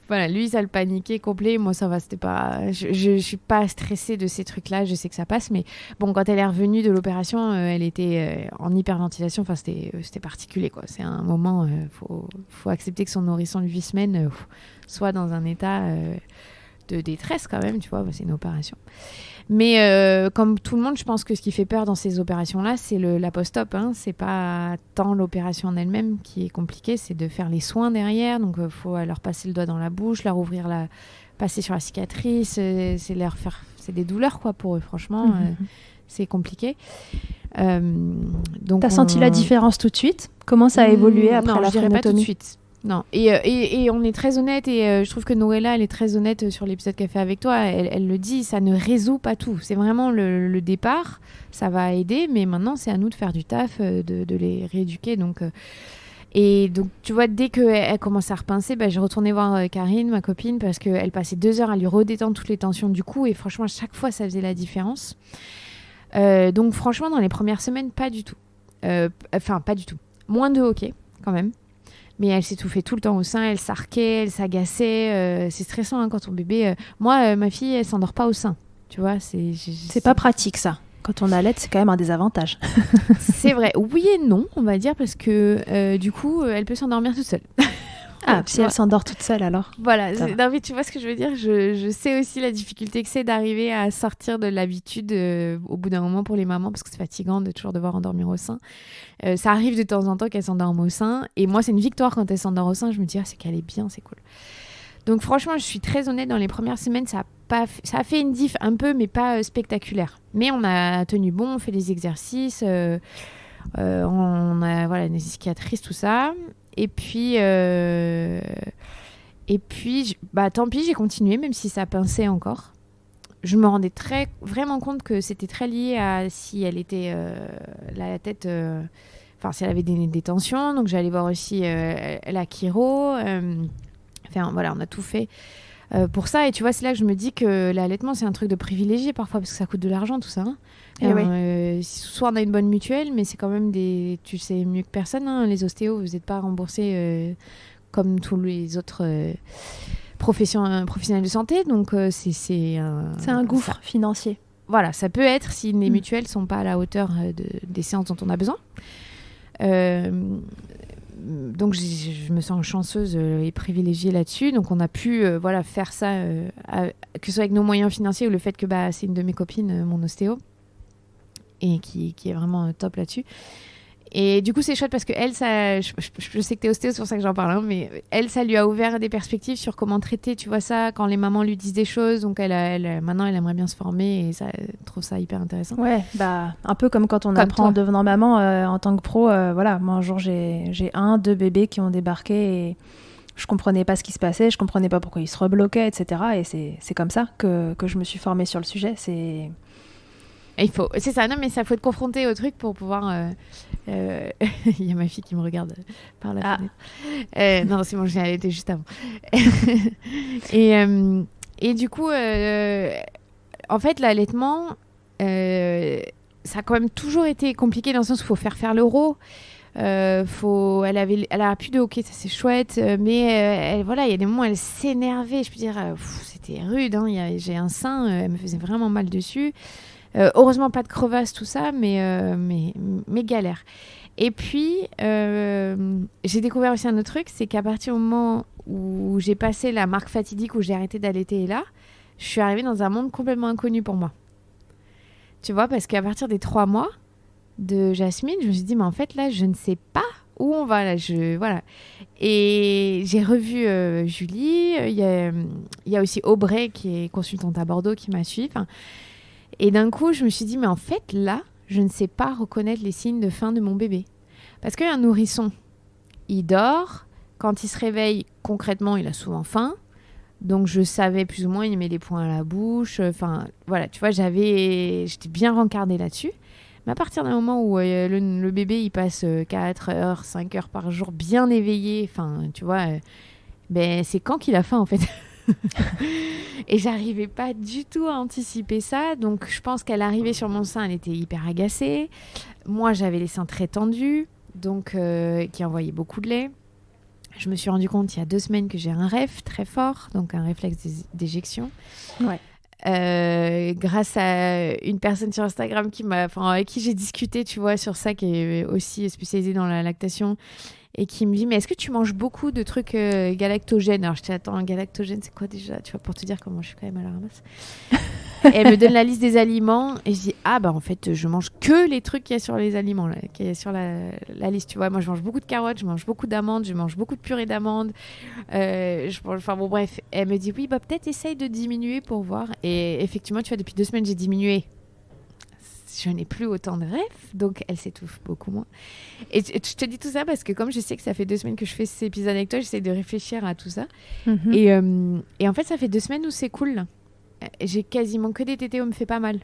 Voilà, lui, ça le paniquait complet. Moi, ça va, c'était pas... Je suis pas stressée de ces trucs-là, je sais que ça passe. Mais bon, quand elle est revenue de l'opération, elle était en hyperventilation. Enfin, c'était particulier, quoi. C'est un moment, faut accepter que son nourrisson de 8 semaines soit dans un état de détresse quand même, tu vois. C'est une opération. Mais comme tout le monde, je pense que ce qui fait peur dans ces opérations-là, c'est la post-op. Hein. C'est pas tant l'opération en elle-même qui est compliquée, c'est de faire les soins derrière. Donc, il faut leur passer le doigt dans la bouche, leur ouvrir passer sur la cicatrice. C'est des douleurs, quoi, pour eux. Franchement, c'est compliqué. T'as senti la différence tout de suite ? Comment ça a évolué après la phrénotomie ? Non, je dirais pas tout de suite. Non, et on est très honnête, et je trouve que Noëlla, elle est très honnête sur l'épisode qu'elle fait avec toi. Elle le dit, ça ne résout pas tout. C'est vraiment le départ, ça va aider, mais maintenant, c'est à nous de faire du taf, de les rééduquer. Donc, et donc, tu vois, dès qu'elle commence à repincer, j'ai retourné voir Karine, ma copine, parce qu'elle passait 2 heures à lui redétendre toutes les tensions du cou, et franchement, chaque fois, ça faisait la différence. Donc, franchement, dans les premières semaines, pas du tout. Enfin, pas du tout. Moins de hockey, quand même. Mais elle s'étouffait tout le temps au sein, elle s'arquait, elle s'agaçait. C'est stressant, hein, quand ton bébé... Moi, ma fille, elle s'endort pas au sein. Tu vois, c'est pas pratique, ça. Quand on allait, c'est quand même un désavantage. C'est vrai. Oui et non, on va dire, parce que du coup, elle peut s'endormir toute seule. Ah, si elle s'endort toute seule, alors. Voilà. Non, mais tu vois ce que je veux dire ? Je sais aussi la difficulté que c'est d'arriver à sortir de l'habitude au bout d'un moment pour les mamans, parce que c'est fatigant de toujours devoir endormir au sein. Ça arrive de temps en temps qu'elle s'endorme au sein. Et moi, c'est une victoire quand elle s'endort au sein. Je me dis, c'est qu'elle est bien, c'est cool. Donc franchement, je suis très honnête, dans les premières semaines, ça a fait une diff un peu, mais pas spectaculaire. Mais on a tenu bon, on fait des exercices, on a des cicatrices, tout ça. Et puis tant pis, j'ai continué, même si ça pinçait encore. Je me rendais vraiment compte que c'était très lié à si elle était la tête... si elle avait des tensions. Donc, j'allais voir aussi la chiro. Voilà, on a tout fait pour ça. Et tu vois, c'est là que je me dis que l'allaitement, c'est un truc de privilégié parfois, parce que ça coûte de l'argent, tout ça. Hein. Soit on a une bonne mutuelle, mais c'est quand même tu sais mieux que personne, hein, les ostéos, vous n'êtes pas remboursés comme tous les autres professionnels de santé. Donc, c'est un gouffre financier. Voilà, ça peut être si les mutuelles ne sont pas à la hauteur des séances dont on a besoin. Donc je me sens chanceuse et privilégiée là-dessus. Donc on a pu faire ça, que ce soit avec nos moyens financiers ou le fait que c'est une de mes copines, mon ostéo, et qui est vraiment top là-dessus. Et du coup, c'est chouette parce que elle, je sais que t'es ostéo, c'est pour ça que j'en parle, hein, mais elle, ça lui a ouvert des perspectives sur comment traiter, tu vois, ça, quand les mamans lui disent des choses. Donc maintenant, elle aimerait bien se former, et ça, elle trouve ça hyper intéressant. Ouais, un peu comme quand on apprend en devenant maman en tant que pro. Moi, un jour, j'ai 2 bébés qui ont débarqué, et je comprenais pas ce qui se passait, je comprenais pas pourquoi ils se rebloquaient, etc. Et c'est comme ça que je me suis formée sur le sujet. C'est ça, non, mais ça, faut être confronté au truc pour pouvoir... Il y a ma fille qui me regarde par la fenêtre. Non, c'est bon, j'ai allaité juste avant. Et du coup, en fait, l'allaitement, ça a quand même toujours été compliqué, dans le sens où il faut faire l'euro. Elle a plus de hockey, ça c'est chouette, mais voilà, il y a des moments où elle s'énervait. Je peux dire, c'était rude. Hein, j'ai un sein, elle me faisait vraiment mal dessus. Heureusement, pas de crevasse, tout ça, mais galère. Et puis, j'ai découvert aussi un autre truc, c'est qu'à partir du moment où j'ai passé la marque fatidique, où j'ai arrêté d'allaiter, et là, je suis arrivée dans un monde complètement inconnu pour moi. Tu vois, parce qu'à partir des 3 mois de Jasmine, je me suis dit, mais en fait, là, je ne sais pas où on va. Là, voilà. Et j'ai revu Julie. Il y a aussi Aubrey, qui est consultante à Bordeaux, qui m'a suivie. Et d'un coup, je me suis dit, mais en fait, là, je ne sais pas reconnaître les signes de faim de mon bébé. Parce qu'un nourrisson, il dort. Quand il se réveille, concrètement, il a souvent faim. Donc, je savais plus ou moins, il met les poings à la bouche. Enfin, voilà, tu vois, j'étais bien rencardée là-dessus. Mais à partir d'un moment où le bébé, il passe 4 heures, 5 heures par jour bien éveillé, enfin, tu vois, ben, c'est quand qu'il a faim, en fait. Et j'arrivais pas du tout à anticiper ça. Donc, je pense qu'elle arrivait sur mon sein, elle était hyper agacée. Moi, j'avais les seins très tendus, donc qui envoyaient beaucoup de lait. Je me suis rendu compte il y a 2 semaines que j'ai un REF très fort, donc un réflexe d'éjection. Ouais. Grâce à une personne sur Instagram avec qui j'ai discuté, tu vois, sur ça, qui est aussi spécialisée dans la lactation, et qui me dit, mais est-ce que tu manges beaucoup de trucs galactogènes? Alors je dis, attends, galactogène, c'est quoi déjà? Tu vois, pour te dire comment je suis quand même à la ramasse. Et elle me donne la liste des aliments, et je dis, ah bah en fait, je mange que les trucs qu'il y a sur les aliments, là, qu'il y a sur la liste, tu vois. Moi, je mange beaucoup de carottes, je mange beaucoup d'amandes, je mange beaucoup de purée d'amandes. Enfin bon, bref, elle me dit, oui, bah peut-être essaye de diminuer pour voir. Et effectivement, tu vois, depuis 2 semaines, j'ai diminué. Je n'ai plus autant de rêves, donc elle s'étouffe beaucoup moins. Et je te dis tout ça parce que comme je sais que ça fait 2 semaines que je fais ces épisodes avec toi, j'essaie de réfléchir à tout ça. Mm-hmm. Et en fait, ça fait 2 semaines où c'est cool, là. J'ai quasiment que des tétés où elle me fait pas mal.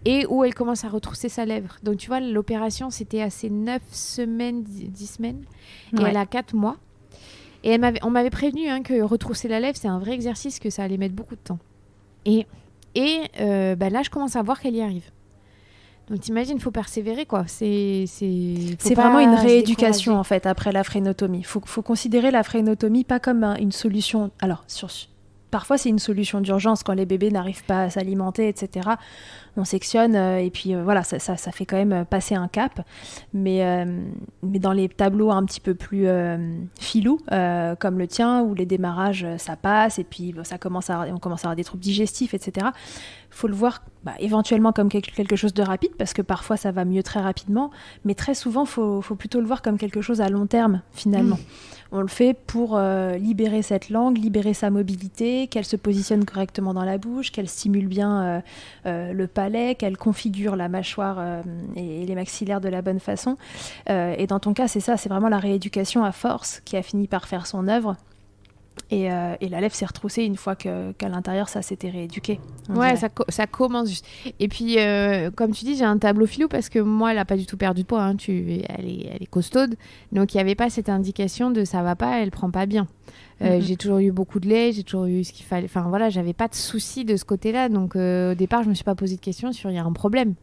Et où elle commence à retrousser sa lèvre. Donc tu vois, l'opération, c'était à ses 9 semaines, 10 semaines. Et elle a 4 mois. Et on m'avait prévenu que retrousser la lèvre, c'est un vrai exercice, que ça allait mettre beaucoup de temps. Et là, je commence à voir qu'elle y arrive. Donc t'imagines, il faut persévérer, quoi. C'est vraiment une rééducation, en fait, après la frénotomie. Il faut considérer la frénotomie pas comme une solution. Alors, parfois, c'est une solution d'urgence quand les bébés n'arrivent pas à s'alimenter, etc. On sectionne et puis voilà, ça fait quand même passer un cap. Mais dans les tableaux un petit peu plus filous, comme le tien, où les démarrages, ça passe, et puis on commence à avoir des troubles digestifs, etc. Il faut le voir éventuellement comme quelque chose de rapide, parce que parfois ça va mieux très rapidement, mais très souvent, il faut plutôt le voir comme quelque chose à long terme, finalement. On le fait pour libérer cette langue, libérer sa mobilité, qu'elle se positionne correctement dans la bouche, qu'elle stimule bien le palais, qu'elle configure la mâchoire et les maxillaires de la bonne façon. Et dans ton cas, c'est ça, c'est vraiment la rééducation à force qui a fini par faire son œuvre. Et la lèvre s'est retroussée une fois qu'à l'intérieur, ça s'était rééduqué. Ouais, ça commence juste. Et puis, comme tu dis, j'ai un tableau filou parce que moi, elle n'a pas du tout perdu de poids. Hein. Elle est costaude. Donc, il n'y avait pas cette indication de ça va pas, elle prend pas bien. J'ai toujours eu beaucoup de lait, j'ai toujours eu ce qu'il fallait. Enfin, voilà, j'avais pas de soucis de ce côté-là. Donc, au départ, je me suis pas posé de questions sur il y a un problème.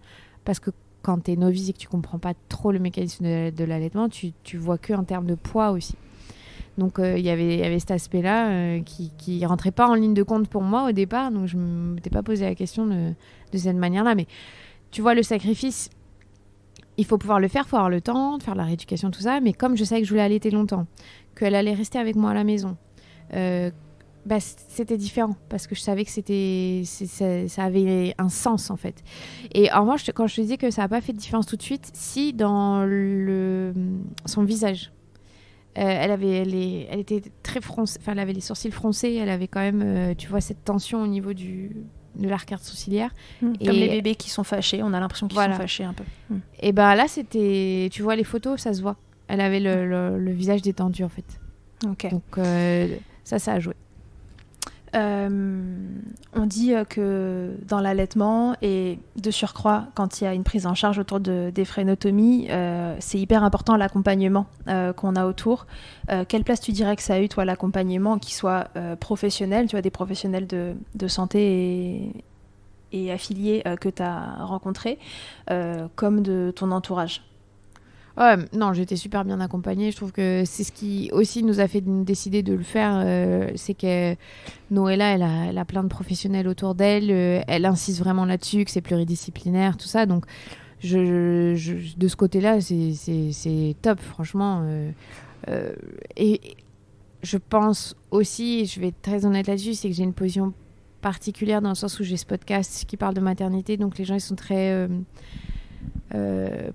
Parce que quand tu es novice et que tu comprends pas trop le mécanisme de l'allaitement, tu vois que en termes de poids aussi. Donc, il y avait cet aspect-là qui rentrait pas en ligne de compte pour moi au départ. Donc, je ne m'étais pas posé la question de cette manière-là. Mais tu vois, le sacrifice, il faut pouvoir le faire. Il faut avoir le temps de faire la rééducation, tout ça. Mais comme je savais que je voulais allaiter longtemps, qu'elle allait rester avec moi à la maison, c'était différent. Parce que je savais que ça avait un sens, en fait. Et en revanche, quand je te disais que ça n'a pas fait de différence tout de suite, si dans son visage... elle était très froncée, enfin elle avait les sourcils froncés, elle avait quand même, tu vois, cette tension au niveau de l'arcade sourcilière. Comme les bébés qui sont fâchés, on a l'impression qu'ils sont fâchés un peu. Et là, c'était, tu vois les photos, ça se voit. Elle avait le visage détendu en fait. Okay. Donc ça a joué. On dit que dans l'allaitement et de surcroît quand il y a une prise en charge autour des frénotomies, c'est hyper important l'accompagnement qu'on a autour. Quelle place tu dirais que ça a eu, toi, l'accompagnement, qui soit professionnel, tu vois, des professionnels de santé et affiliés que tu as rencontrés, comme de ton entourage? Ouais, non, j'étais super bien accompagnée. Je trouve que c'est ce qui aussi nous a fait décider de le faire. C'est que Noëlla, elle a plein de professionnels autour d'elle. Elle insiste vraiment là-dessus, que c'est pluridisciplinaire, tout ça. Donc, de ce côté-là, c'est top, franchement. Et je pense aussi, je vais être très honnête là-dessus, c'est que j'ai une position particulière dans le sens où j'ai ce podcast qui parle de maternité. Donc, les gens, ils sont très...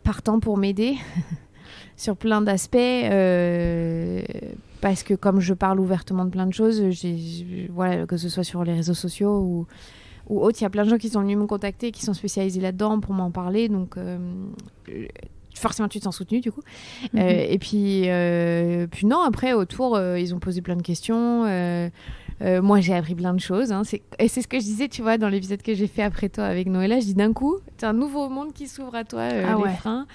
partants pour m'aider sur plein d'aspects parce que comme je parle ouvertement de plein de choses, voilà, que ce soit sur les réseaux sociaux ou autres, il y a plein de gens qui sont venus me contacter, qui sont spécialisés là-dedans pour m'en parler, donc forcément tu te sens soutenu du coup. Et puis non, après autour ils ont posé plein de questions. Moi, j'ai appris plein de choses. Et c'est ce que je disais, tu vois, dans l'épisode que j'ai fait après toi avec Noëlla. Je dis d'un coup, c'est un nouveau monde qui s'ouvre à toi, les freins.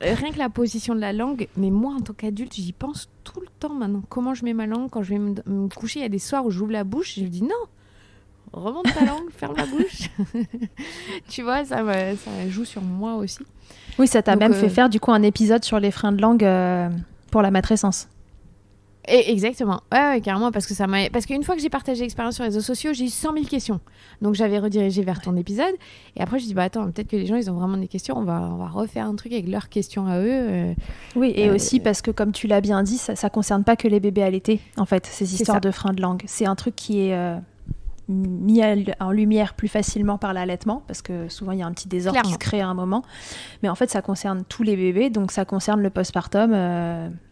Rien que la position de la langue. Mais moi, en tant qu'adulte, j'y pense tout le temps maintenant. Comment je mets ma langue quand je vais me coucher? Il y a des soirs où j'ouvre la bouche. Je me dis non, remonte ta langue, ferme la bouche. Tu vois, ça joue sur moi aussi. Oui, ça t'a même fait faire du coup un épisode sur les freins de langue pour la matrescence. Et exactement, ouais, carrément, parce qu'une fois que j'ai partagé l'expérience sur les réseaux sociaux, j'ai eu 100 000 questions. Donc j'avais redirigé vers ton épisode. Et après, je dis, attends, peut-être que les gens, ils ont vraiment des questions. On va refaire un truc avec leurs questions à eux. Oui, et aussi parce que, comme tu l'as bien dit, ça concerne pas que les bébés allaités, en fait, ces histoires de freins de langue. C'est un truc qui est mis en lumière plus facilement par l'allaitement, parce que souvent, il y a un petit désordre qui se crée à un moment. Mais en fait, ça concerne tous les bébés, donc ça concerne le postpartum.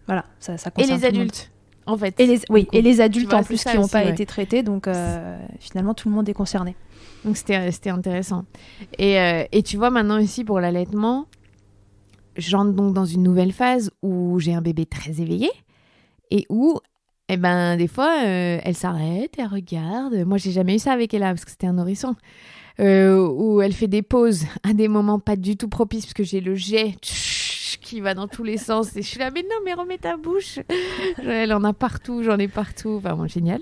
Voilà, ça concerne et les adultes. En fait. Et les adultes en plus qui n'ont pas été traités, donc finalement tout le monde est concerné. Donc c'était intéressant. Et tu vois, maintenant ici pour l'allaitement, j'entre donc dans une nouvelle phase où j'ai un bébé très éveillé et où, des fois, elle s'arrête, elle regarde. Moi, j'ai jamais eu ça avec Ella parce que c'était un nourrisson. Où elle fait des pauses à des moments pas du tout propices parce que j'ai le jet qui va dans tous les sens et je suis là, mais non, mais remets ta bouche. Elle en a partout, j'en ai partout, vraiment génial.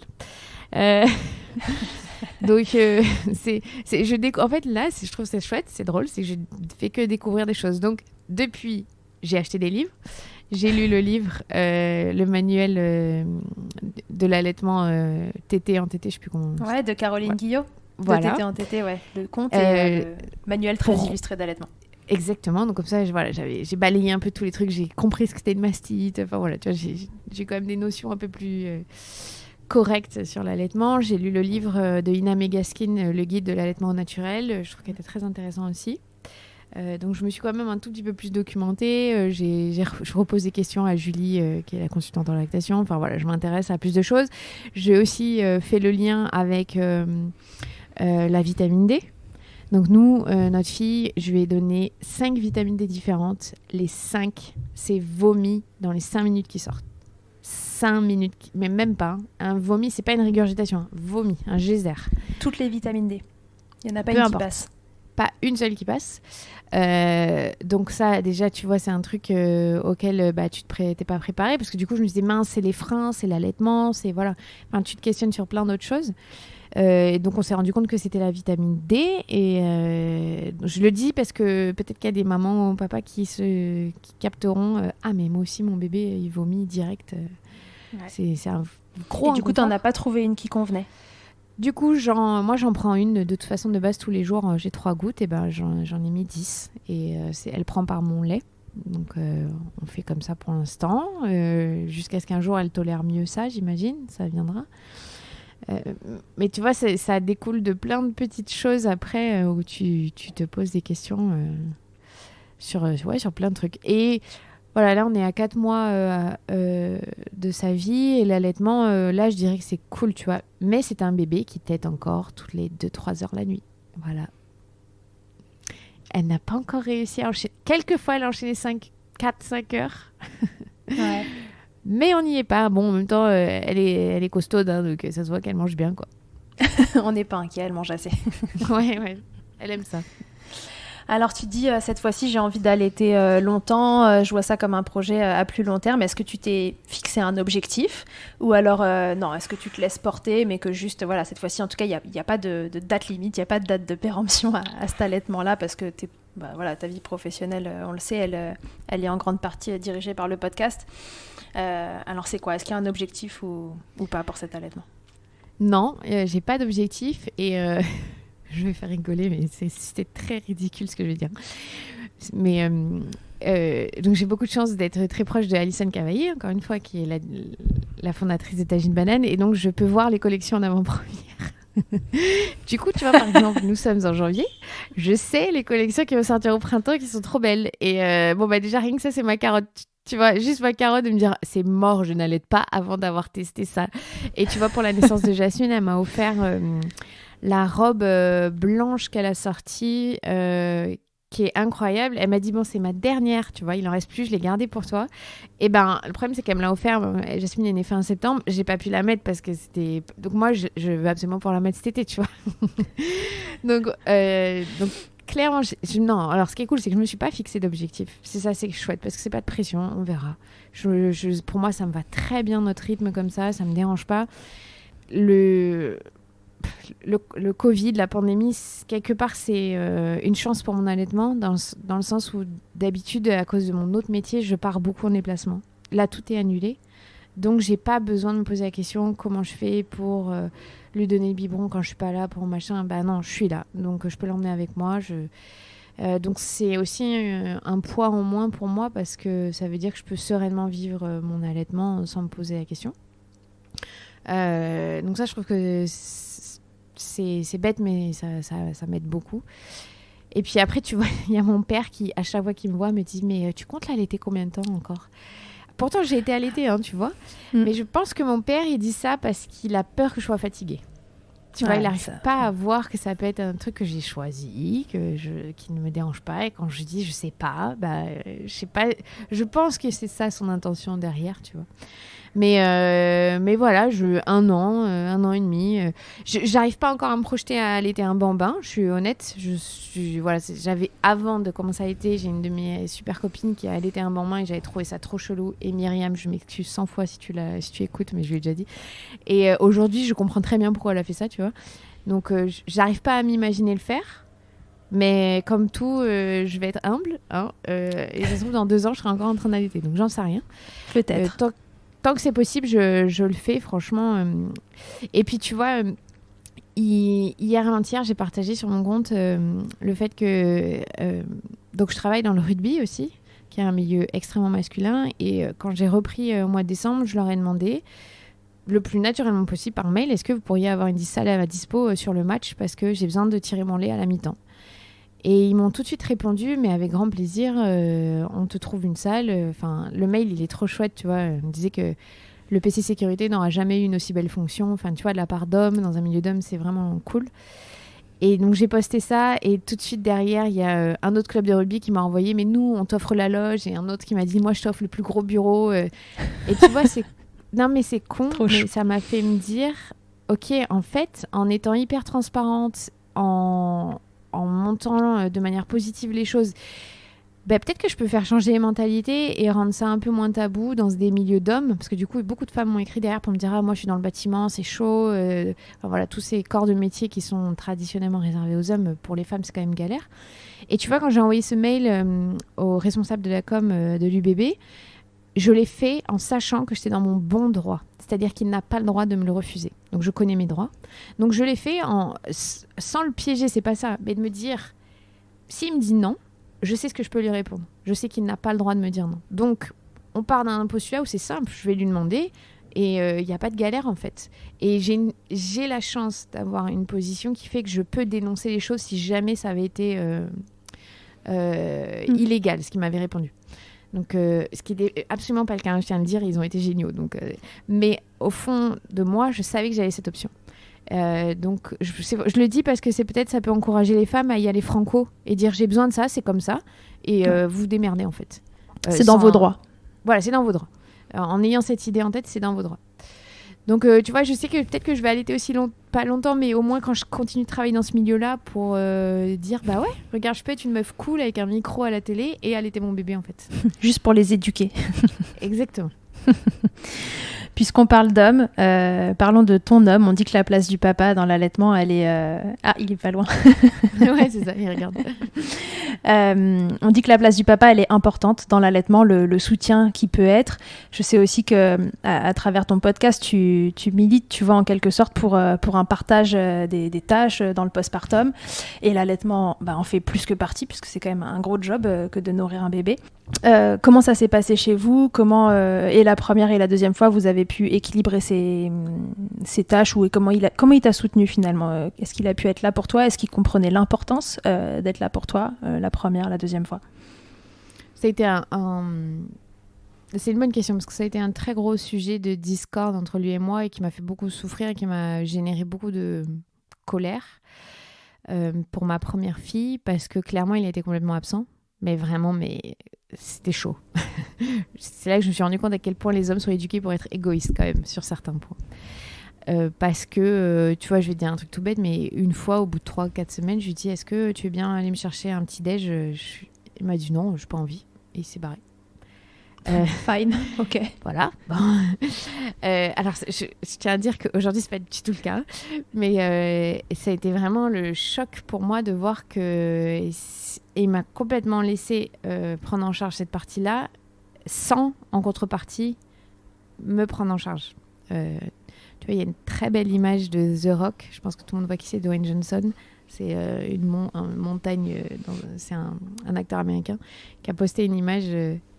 Donc en fait là, je trouve ça chouette, c'est drôle, c'est que je fais que découvrir des choses. Donc depuis, j'ai acheté des livres, j'ai lu le livre, le manuel de l'allaitement tété en tété, je sais plus comment. Ouais, de Caroline Guillot. Voilà. De tété en tété, ouais. Le conte et le manuel très illustré d'allaitement. Exactement, donc comme ça, j'ai balayé un peu tous les trucs, j'ai compris ce que c'était une mastite, enfin voilà, tu vois, j'ai quand même des notions un peu plus correctes sur l'allaitement. J'ai lu le livre de Ina Megaskin, le guide de l'allaitement au naturel, je trouve qu'il était très intéressant aussi. Donc je me suis quand même un tout petit peu plus documentée, je repose des questions à Julie, qui est la consultante en lactation, enfin voilà, je m'intéresse à plus de choses. J'ai aussi fait le lien avec la vitamine D. Donc nous, notre fille, je lui ai donné 5 vitamines D différentes. Les 5, c'est vomi dans les 5 minutes qui sortent. 5 minutes, mais même pas. Un vomi, c'est pas une régurgitation, un vomi, un geyser. Toutes les vitamines D. Il n'y en a pas une qui passe. Pas une seule qui passe. Donc ça, déjà, tu vois, c'est un truc auquel tu t'es pas préparé. Parce que du coup, je me disais, mince, c'est les freins, c'est l'allaitement, c'est voilà. Enfin, tu te questionnes sur plein d'autres choses. Et donc on s'est rendu compte que c'était la vitamine D et je le dis parce que peut-être qu'il y a des mamans ou papas qui capteront ah mais moi aussi mon bébé il vomit direct. C'est un gros. Et du coup t'en as pas trouvé une qui convenait? Du coup moi j'en prends une de toute façon de base tous les jours, j'ai 3 gouttes et j'en ai mis 10 et elle prend par mon lait. Donc on fait comme ça pour l'instant jusqu'à ce qu'un jour elle tolère mieux ça, j'imagine, ça viendra. Mais tu vois, ça découle de plein de petites choses après où tu te poses des questions sur plein de trucs. Et voilà, là, on est à 4 mois de sa vie et l'allaitement, là, je dirais que c'est cool, tu vois. Mais c'est un bébé qui tète encore toutes les 2-3 heures la nuit. Voilà. Elle n'a pas encore réussi à enchaîner. Quelquefois, elle a enchaîné 4-5 heures. Ouais. Mais on n'y est pas. Bon, en même temps, elle est costaude, hein, donc ça se voit qu'elle mange bien, quoi. On n'est pas inquiet, elle mange assez. ouais, elle aime ça. Alors tu dis, cette fois-ci, j'ai envie d'allaiter longtemps, je vois ça comme un projet à plus long terme. Est-ce que tu t'es fixé un objectif? Ou alors, non, est-ce que tu te laisses porter, mais que juste, voilà, cette fois-ci, en tout cas, il n'y a pas de date limite, il n'y a pas de date de péremption à cet allaitement-là, parce que tu es voilà, ta vie professionnelle, on le sait, elle est en grande partie dirigée par le podcast. Alors c'est quoi? Est-ce qu'il y a un objectif ou pas pour cet allaitement? Non, j'ai pas d'objectif et je vais faire rigoler, mais c'était très ridicule ce que je vais dire. Mais donc j'ai beaucoup de chance d'être très proche de Alison Cavaillé, encore une fois, qui est la fondatrice de Tagine Banane, et donc je peux voir les collections en avant-première. Du coup, tu vois, par exemple, nous sommes en janvier, je sais les collections qui vont sortir au printemps qui sont trop belles. Et déjà rien que ça, c'est ma carotte. Tu vois, juste ma carotte de me dire c'est mort, je n'allaite pas avant d'avoir testé ça. Et tu vois, pour la naissance de Jasmine, elle m'a offert la robe blanche qu'elle a sortie, qui est incroyable. Elle m'a dit bon, c'est ma dernière, tu vois, il en reste plus, je l'ai gardée pour toi. Et le problème c'est qu'elle me l'a offert. Jasmine est née fin septembre, j'ai pas pu la mettre parce que c'était. Donc moi, je veux absolument pouvoir la mettre cet été, tu vois. donc clairement, non. Alors, ce qui est cool, c'est que je me suis pas fixé d'objectif. C'est ça, c'est chouette parce que c'est pas de pression. On verra. Pour moi, ça me va très bien notre rythme comme ça me dérange pas. Le Covid, la pandémie, quelque part, c'est une chance pour mon allaitement, dans le sens où, d'habitude, à cause de mon autre métier, je pars beaucoup en déplacement. Là, tout est annulé. Donc, j'ai pas besoin de me poser la question comment je fais pour lui donner le biberon quand je suis pas là, pour machin. Non, je suis là. Donc, je peux l'emmener avec moi. Donc, c'est aussi un poids en moins pour moi parce que ça veut dire que je peux sereinement vivre mon allaitement sans me poser la question. Donc, ça, je trouve que c'est bête, mais ça m'aide beaucoup. Et puis après, tu vois, il y a mon père qui, à chaque fois qu'il me voit, me dit « Mais tu comptes l'allaiter combien de temps encore ?» Pourtant, j'ai été allaitée, tu vois. Mais je pense que mon père, il dit ça parce qu'il a peur que je sois fatiguée. Tu vois, il n'arrive pas à voir que ça peut être un truc que j'ai choisi, qui ne me dérange pas. Et quand je dis « Je sais pas », je sais pas. Je pense que c'est ça son intention derrière, tu vois. Mais voilà, un an et demi. J'arrive pas encore à me projeter à allaiter un bambin, je suis honnête. J'avais, avant de commencer à allaiter, j'ai une de mes super copines qui a allaité un bambin et j'avais trouvé ça trop chelou. Et Myriam, je m'excuse 100 fois si tu écoutes, mais je lui ai déjà dit. Et aujourd'hui, je comprends très bien pourquoi elle a fait ça, tu vois. Donc, j'arrive pas à m'imaginer le faire. Mais comme tout, je vais être humble. Et ça se trouve, dans 2 ans, je serai encore en train d'allaiter. Donc, j'en sais rien. Peut-être. Tant que c'est possible, je le fais, franchement. Et puis, tu vois, hier et avant-hier, j'ai partagé sur mon compte le fait que... donc, je travaille dans le rugby aussi, qui est un milieu extrêmement masculin. Et quand j'ai repris au mois de décembre, je leur ai demandé, le plus naturellement possible par mail, est-ce que vous pourriez avoir une salle à ma dispo sur le match parce que j'ai besoin de tirer mon lait à la mi-temps. Et ils m'ont tout de suite répondu, mais avec grand plaisir, on te trouve une salle. Le mail, il est trop chouette, tu vois. On me disait que le PC sécurité n'aura jamais eu une aussi belle fonction. Enfin, tu vois, de la part d'hommes, dans un milieu d'hommes, c'est vraiment cool. Et donc, j'ai posté ça. Et tout de suite derrière, il y a un autre club de rugby qui m'a envoyé, mais nous, on t'offre la loge. Et un autre qui m'a dit, moi, je t'offre le plus gros bureau. Et tu vois, non, mais c'est con. Mais ça m'a fait me dire, OK, en fait, en étant hyper transparente, en montant de manière positive les choses, peut-être que je peux faire changer les mentalités et rendre ça un peu moins tabou dans des milieux d'hommes, parce que du coup beaucoup de femmes m'ont écrit derrière pour me dire moi je suis dans le bâtiment, c'est chaud, voilà, tous ces corps de métier qui sont traditionnellement réservés aux hommes, pour les femmes c'est quand même galère. Et tu vois, quand j'ai envoyé ce mail au responsable de la com de l'UBB, je l'ai fait en sachant que j'étais dans mon bon droit. C'est-à-dire qu'il n'a pas le droit de me le refuser. Donc, je connais mes droits. Donc, je l'ai fait sans le piéger, c'est pas ça. Mais de me dire, s'il me dit non, je sais ce que je peux lui répondre. Je sais qu'il n'a pas le droit de me dire non. Donc, on part d'un postulat où c'est simple. Je vais lui demander et il n'y a pas de galère, en fait. Et j'ai la chance d'avoir une position qui fait que je peux dénoncer les choses si jamais ça avait été illégal, ce qu'il m'avait répondu. Donc, ce qui n'est absolument pas le cas, je tiens à le dire, ils ont été géniaux. Donc, mais au fond de moi, je savais que j'avais cette option. Donc, je le dis parce que ça peut encourager les femmes à y aller franco et dire j'ai besoin de ça, c'est comme ça, et vous vous démerdez en fait. C'est dans vos droits. Voilà, c'est dans vos droits. En ayant cette idée en tête, c'est dans vos droits. Donc, tu vois, je sais que peut-être que je vais allaiter aussi pas longtemps, mais au moins quand je continue de travailler dans ce milieu-là pour dire, bah ouais, regarde, je peux être une meuf cool avec un micro à la télé et allaiter mon bébé, en fait. Juste pour les éduquer. Exactement. Puisqu'on parle d'homme, parlons de ton homme. On dit que la place du papa dans l'allaitement, elle est... Ah, il est pas loin. Ouais, c'est ça, il regarde. On dit que la place du papa, elle est importante dans l'allaitement, le soutien qui peut être. Je sais aussi que à travers ton podcast, tu milites, tu vois, en quelque sorte pour un partage des tâches dans le postpartum. Et l'allaitement, en fait plus que partie, puisque c'est quand même un gros job que de nourrir un bébé. Comment ça s'est passé chez vous? Comment, et la première et la deuxième fois, vous avez pu équilibrer ces tâches ou comment il t'a soutenu finalement? Est-ce qu'il a pu être là pour toi? Est-ce qu'il comprenait l'importance d'être là pour toi la première, la deuxième fois? Ça a été C'est une bonne question parce que ça a été un très gros sujet de discorde entre lui et moi et qui m'a fait beaucoup souffrir et qui m'a généré beaucoup de colère pour ma première fille parce que clairement il a été complètement absent. Mais vraiment, c'était chaud. C'est là que je me suis rendu compte à quel point les hommes sont éduqués pour être égoïstes quand même sur certains points. Parce que, tu vois, je vais te dire un truc tout bête, mais une fois, au bout de 3-4 semaines, je lui ai dit, est-ce que tu veux bien aller me chercher un petit déj? Il m'a dit non, j'ai pas envie. Et il s'est barré. Fine, ok. Voilà. Bon. Alors, je tiens à dire qu'aujourd'hui, c'est pas du tout le cas. Mais ça a été vraiment le choc pour moi de voir que... Et il m'a complètement laissé prendre en charge cette partie-là sans, en contrepartie, me prendre en charge. Tu vois, il y a une très belle image de The Rock. Je pense que tout le monde voit qui c'est, Dwayne Johnson. C'est une montagne, c'est un acteur américain qui a posté une image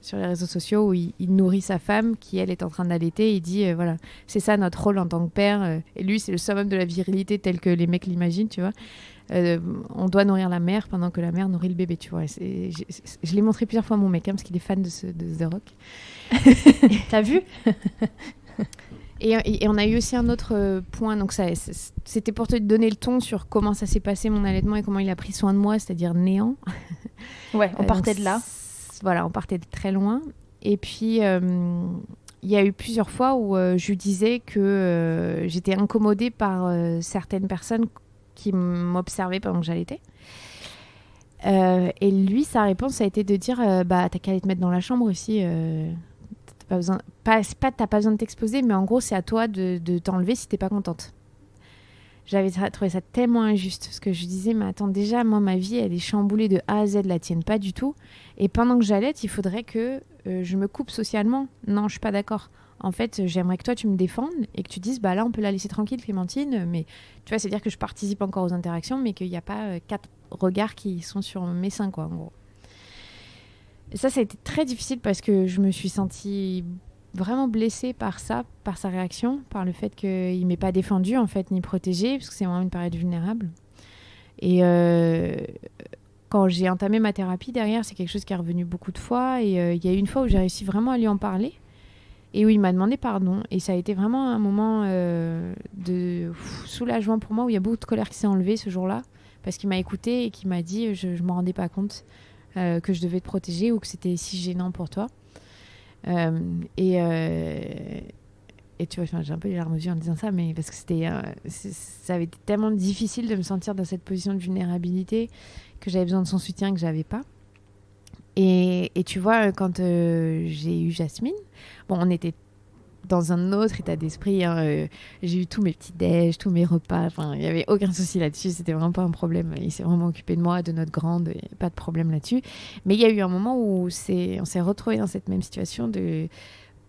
sur les réseaux sociaux où il nourrit sa femme qui, elle, est en train d'allaiter. Il dit, voilà, c'est ça notre rôle en tant que père. Et lui, c'est le summum de la virilité tel que les mecs l'imaginent, tu vois. On doit nourrir la mère pendant que la mère nourrit le bébé, tu vois. Je l'ai montré plusieurs fois à mon mec, parce qu'il est fan de The Rock. T'as vu? Et on a eu aussi un autre point, donc c'était pour te donner le ton sur comment ça s'est passé mon allaitement et comment il a pris soin de moi, c'est-à-dire néant. Ouais, on partait de là. Voilà, on partait de très loin. Et puis, il y a eu plusieurs fois où je lui disais que j'étais incommodée par certaines personnes qui m'observaient pendant que j'allaitais. Et lui, sa réponse a été de dire t'as qu'à aller te mettre dans la chambre aussi. T'as pas besoin de t'exposer, mais en gros, c'est à toi de t'enlever si t'es pas contente. J'avais trouvé ça tellement injuste parce que je disais, mais attends, déjà, moi, ma vie, elle est chamboulée de A à Z, la tienne pas du tout. Et pendant que j'allaite, il faudrait que je me coupe socialement. Non, je suis pas d'accord. En fait, j'aimerais que toi, tu me défendes et que tu dises, là, on peut la laisser tranquille, Clémentine. Mais tu vois, c'est-à-dire que je participe encore aux interactions, mais qu'il n'y a pas 4 regards qui sont sur mes seins, quoi, en gros. Et ça a été très difficile parce que je me suis sentie vraiment blessée par ça, par sa réaction, par le fait qu'il ne m'ait pas défendue, en fait, ni protégée, parce que c'est vraiment une période vulnérable. Et quand j'ai entamé ma thérapie, derrière, c'est quelque chose qui est revenu beaucoup de fois. Et il y a eu une fois où j'ai réussi vraiment à lui en parler et où il m'a demandé pardon. Et ça a été vraiment un moment de soulagement pour moi, où il y a beaucoup de colère qui s'est enlevée ce jour-là, parce qu'il m'a écoutée et qu'il m'a dit je ne m'en rendais pas compte que je devais te protéger ou que c'était si gênant pour toi. Et tu vois, j'ai un peu les larmes aux yeux en disant ça, mais parce que ça avait été tellement difficile de me sentir dans cette position de vulnérabilité que j'avais besoin de son soutien que j'avais pas. Et tu vois, quand j'ai eu Jasmine, bon, on était dans un autre état d'esprit. J'ai eu tous mes petits déj, tous mes repas. Enfin, il n'y avait aucun souci là-dessus. C'était vraiment pas un problème. Il s'est vraiment occupé de moi, de notre grande. Il n'y a pas de problème là-dessus. Mais il y a eu un moment où on s'est retrouvés dans cette même situation de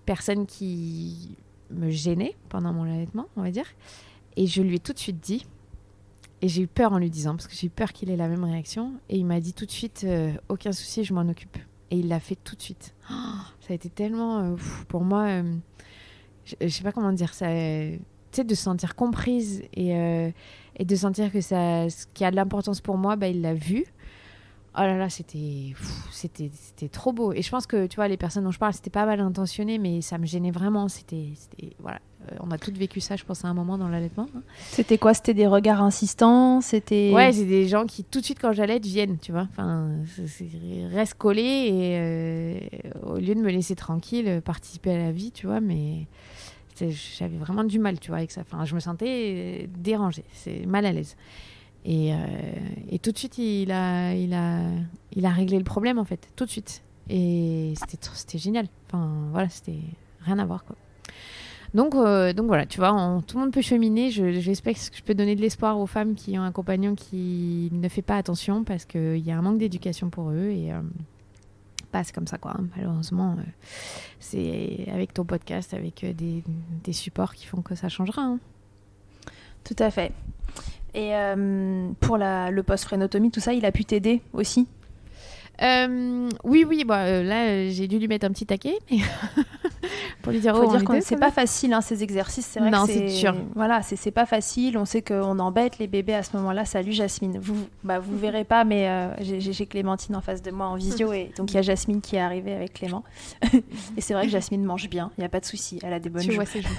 personnes qui me gênaient pendant mon allaitement, on va dire. Et je lui ai tout de suite dit. Et j'ai eu peur en lui disant, parce que j'ai eu peur qu'il ait la même réaction. Et il m'a dit tout de suite, aucun souci, je m'en occupe. Et il l'a fait tout de suite. Oh, ça a été tellement, pour moi... je sais pas comment dire ça, tu sais, de se sentir comprise et de sentir que ce qui a de l'importance pour moi, il l'a vu. Oh là là, c'était trop beau. Et je pense que, tu vois, les personnes dont je parle, c'était pas mal intentionné, mais ça me gênait vraiment. Voilà. On a toutes vécu ça, je pense, à un moment dans l'allaitement. Hein. C'était quoi? C'était des regards insistants? Ouais, c'est des gens qui, tout de suite, quand j'allaite, viennent, tu vois. Enfin, restent collés et au lieu de me laisser tranquille, participer à la vie, tu vois, mais... J'avais vraiment du mal, tu vois, avec ça. Enfin, je me sentais dérangée, c'est mal à l'aise. Et tout de suite, il a réglé le problème, en fait, tout de suite. Et c'était génial. Enfin, voilà, c'était rien à voir, quoi. Donc voilà, tu vois, tout le monde peut cheminer. J'espère que je peux donner de l'espoir aux femmes qui ont un compagnon qui ne fait pas attention parce qu'il y a un manque d'éducation pour eux et c'est comme ça quoi. Malheureusement, c'est avec ton podcast, avec des supports qui font que ça changera. Hein. Tout à fait. Et pour le post-frénotomie, tout ça, il a pu t'aider aussi? Oui, là j'ai dû lui mettre un petit taquet mais pour lui dire faut dire que c'est pas facile ces exercices, c'est vrai non, que c'est dur. Voilà, c'est pas facile, on sait qu'on embête les bébés à ce moment-là. Salut Jasmine, vous verrez pas mais j'ai Clémentine en face de moi en visio et donc il y a Jasmine qui est arrivée avec Clément et c'est vrai que Jasmine mange bien, il y a pas de souci, elle a des bonnes joues. Tu vois ses joues.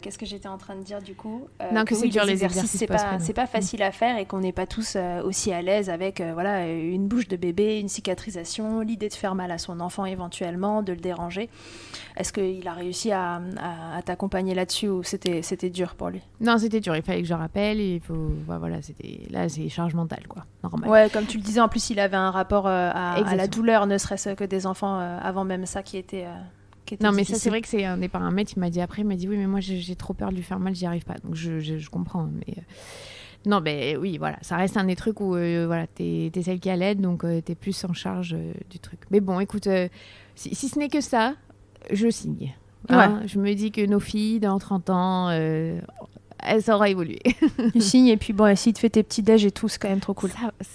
Qu'est-ce que j'étais en train de dire du coup Non, que c'est dur les exercices, c'est pas facile à faire et qu'on n'est pas tous aussi à l'aise avec une bouche de bébé, une cicatrisation, l'idée de faire mal à son enfant éventuellement, de le déranger. Est-ce qu'il a réussi à t'accompagner là-dessus ou c'était dur pour lui? Non, c'était dur, il fallait que je rappelle et là c'est charge mentale quoi, normal. Ouais, comme tu le disais, en plus il avait un rapport à la douleur, ne serait-ce que des enfants avant même ça qui était non, mais difficile. ça, c'est vrai que c'est un des paramètres. Il m'a dit oui, mais moi, j'ai trop peur de lui faire mal, j'y arrive pas. Donc, je comprends. Mais non, mais oui, voilà. Ça reste un des trucs où t'es celle qui a l'aide, donc t'es plus en charge du truc. Mais bon, écoute, si ce n'est que ça, je signe. Hein, ouais. Je me dis que nos filles, dans 30 ans, elles sauront évoluer. Tu signes, et puis bon, si tu fais tes petits déj et tout, c'est quand même trop cool.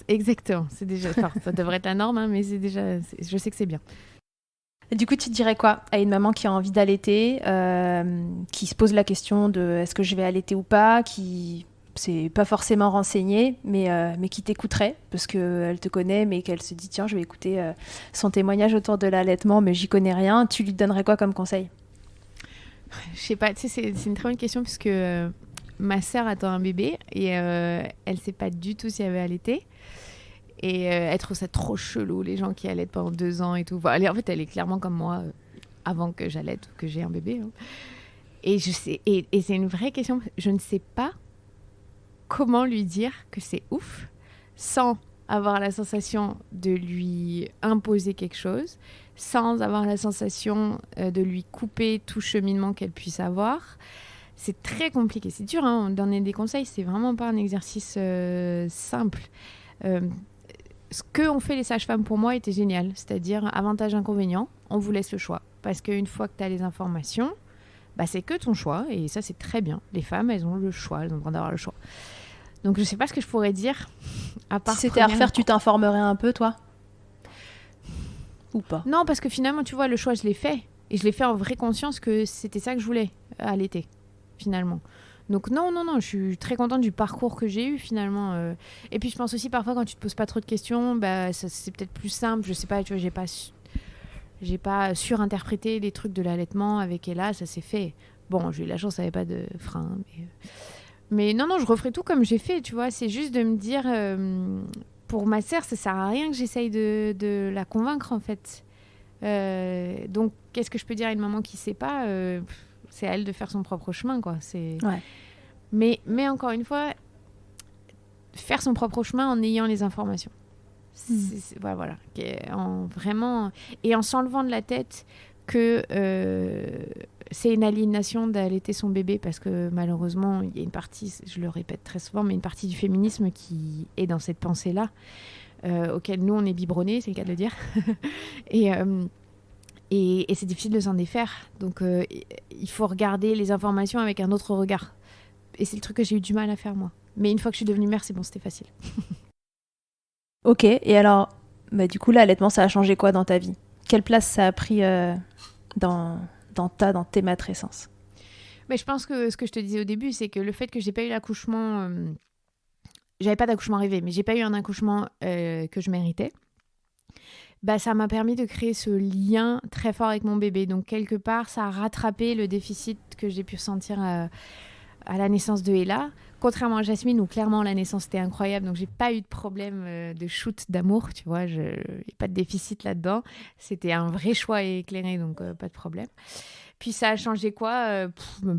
Exactement. C'est déjà, ça devrait être la norme, hein, mais je sais que c'est bien. Et du coup, tu te dirais quoi à une maman qui a envie d'allaiter, qui se pose la question de est-ce que je vais allaiter ou pas, qui c'est pas forcément renseignée, mais qui t'écouterait parce qu'elle te connaît, mais qu'elle se dit tiens, je vais écouter son témoignage autour de l'allaitement, mais j'y connais rien. Tu lui donnerais quoi comme conseil? Je sais pas, tu sais, c'est une très bonne question parce que ma sœur attend un bébé et elle sait pas du tout si elle veut allaiter. Et elle trouve ça trop chelou, les gens qui allaitent pendant 2 ans et tout. Enfin, en fait, elle est clairement comme moi, avant que j'allaite ou que j'ai un bébé. Hein. Et je sais, et c'est une vraie question. Je ne sais pas comment lui dire que c'est ouf, sans avoir la sensation de lui imposer quelque chose, sans avoir la sensation de lui couper tout cheminement qu'elle puisse avoir. C'est très compliqué. C'est dur, hein, donner des conseils. C'est vraiment pas un exercice simple. Ce qu'ont fait les sages-femmes pour moi était génial, c'est-à-dire avantage-inconvénient, on vous laisse le choix. Parce qu'une fois que tu as les informations, c'est que ton choix, et ça c'est très bien. Les femmes, elles ont le choix, elles ont le droit d'avoir le choix. Donc je ne sais pas ce que je pourrais dire, à part... Si c'était à refaire, tu t'informerais un peu, toi? Ou pas? Non, parce que finalement, tu vois, le choix, je l'ai fait. Et je l'ai fait en vraie conscience que c'était ça que je voulais à l'été, finalement. Donc non, je suis très contente du parcours que j'ai eu finalement. Et puis je pense aussi parfois quand tu te poses pas trop de questions, c'est peut-être plus simple. Je sais pas, tu vois, j'ai pas surinterprété les trucs de l'allaitement avec Ella, ça s'est fait. Bon, j'ai eu la chance, ça avait pas de frein. Mais non, je referai tout comme j'ai fait, tu vois. C'est juste de me dire, pour ma sœur, ça sert à rien que j'essaye de la convaincre en fait. Donc qu'est-ce que je peux dire à une maman qui sait pas c'est à elle de faire son propre chemin, quoi. Ouais. Mais encore une fois, faire son propre chemin en ayant les informations. Voilà. Vraiment, et en s'enlevant de la tête que c'est une aliénation d'allaiter son bébé, parce que malheureusement, il y a une partie, je le répète très souvent, mais une partie du féminisme qui est dans cette pensée-là, auquel nous, on est biberonnés, c'est le cas de le dire. Et c'est difficile de s'en défaire. Donc, il faut regarder les informations avec un autre regard. Et c'est le truc que j'ai eu du mal à faire, moi. Mais une fois que je suis devenue mère, c'est bon, c'était facile. Ok, et alors, du coup, l'allaitement, ça a changé quoi dans ta vie? Quelle place ça a pris dans tes matrescences? Mais je pense que ce que je te disais au début, c'est que le fait que j'ai pas eu l'accouchement... j'avais pas d'accouchement rêvé, mais j'ai pas eu un accouchement que je méritais. Ça m'a permis de créer ce lien très fort avec mon bébé. Donc, quelque part, ça a rattrapé le déficit que j'ai pu ressentir à la naissance de Ella. Contrairement à Jasmine, où clairement la naissance était incroyable. Donc, j'ai pas eu de problème de shoot d'amour, tu vois. Il n'y a pas de déficit là-dedans. C'était un vrai choix éclairé, donc pas de problème. Puis, ça a changé quoi?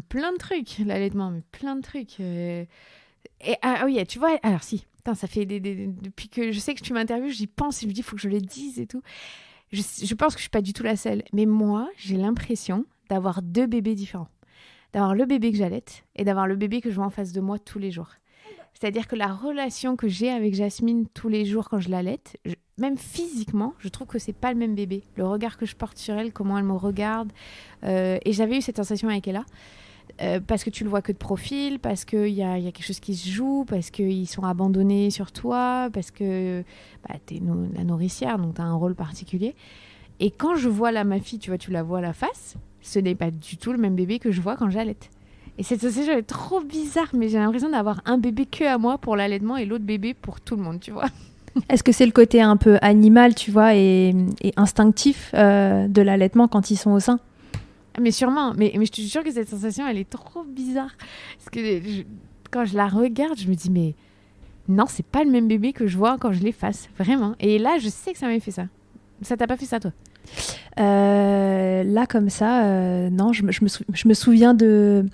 Plein de trucs, l'allaitement, mais plein de trucs. Oui, tu vois, alors si... Putain, ça fait depuis que je sais que tu m'interviews, j'y pense et je me dis il faut que je le dise et tout. Je pense que je suis pas du tout la seule, mais moi j'ai l'impression d'avoir 2 bébés différents. D'avoir le bébé que j'allaite et d'avoir le bébé que je vois en face de moi tous les jours. C'est-à-dire que la relation que j'ai avec Jasmine tous les jours quand je l'allaite, même physiquement, je trouve que c'est pas le même bébé. Le regard que je porte sur elle, comment elle me regarde. Et j'avais eu cette sensation avec Ella. Parce que tu le vois que de profil, parce qu'il y a quelque chose qui se joue, parce qu'ils sont abandonnés sur toi, parce que t'es la nourricière, donc t'as un rôle particulier. Et quand je vois là ma fille, tu vois, tu la vois à la face, ce n'est pas du tout le même bébé que je vois quand j'allaite. Et cette sensation est trop bizarre, mais j'ai l'impression d'avoir un bébé que à moi pour l'allaitement et l'autre bébé pour tout le monde, tu vois. Est-ce que c'est le côté un peu animal, tu vois, et instinctif de l'allaitement quand ils sont au sein ? Mais sûrement, mais je te jure que cette sensation, elle est trop bizarre. Parce que quand je la regarde, je me dis, mais non, c'est pas le même bébé que je vois quand je l'efface, vraiment. Et là, je sais que ça m'a fait ça. Ça t'a pas fait ça, toi ? Là, comme ça, non, je me souviens de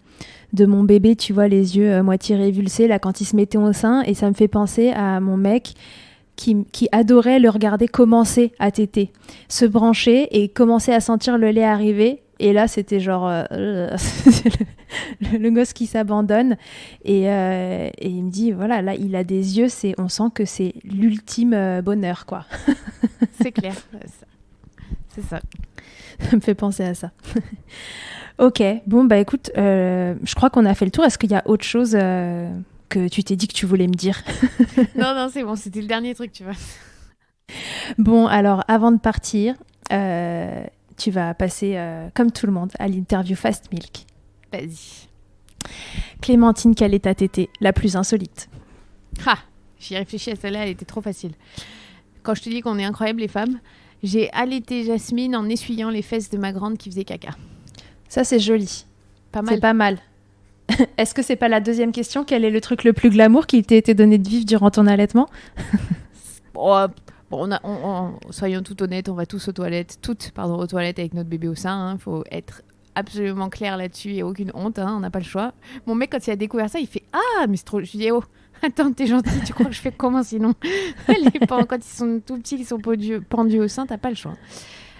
mon bébé, tu vois, les yeux moitié révulsés, là, quand il se mettait au sein, et ça me fait penser à mon mec qui adorait le regarder commencer à téter, se brancher et commencer à sentir le lait arriver. Et là, c'était genre le gosse qui s'abandonne. Et il me dit, voilà, là, il a des yeux, on sent que c'est l'ultime bonheur, quoi. C'est clair, c'est ça. Ça me fait penser à ça. Ok, bon, bah écoute, je crois qu'on a fait le tour. Est-ce qu'il y a autre chose que tu t'es dit que tu voulais me dire ? Non, c'est bon, c'était le dernier truc, tu vois. Bon, alors, avant de partir... tu vas passer, comme tout le monde, à l'interview Fast Milk. Vas-y. Clémentine, quelle est ta tétée la plus insolite ? J'y réfléchis à celle-là, elle était trop facile. Quand je te dis qu'on est incroyables les femmes, j'ai allaité Jasmine en essuyant les fesses de ma grande qui faisait caca. Ça, c'est joli. Pas mal. C'est pas mal. Est-ce que c'est pas la deuxième question ? Quel est le truc le plus glamour qui t'a été donné de vivre durant ton allaitement ? Bon, soyons tout honnêtes, on va tous aux toilettes, aux toilettes avec notre bébé au sein. Faut être absolument clair là-dessus et aucune honte, on n'a pas le choix. Mon mec, quand il a découvert ça, il fait « Ah, mais c'est trop... » Je lui dis « Oh, attends, t'es gentil, tu crois que je fais comment sinon ?» Quand ils sont tout petits, qu'ils sont pendus au sein, t'as pas le choix.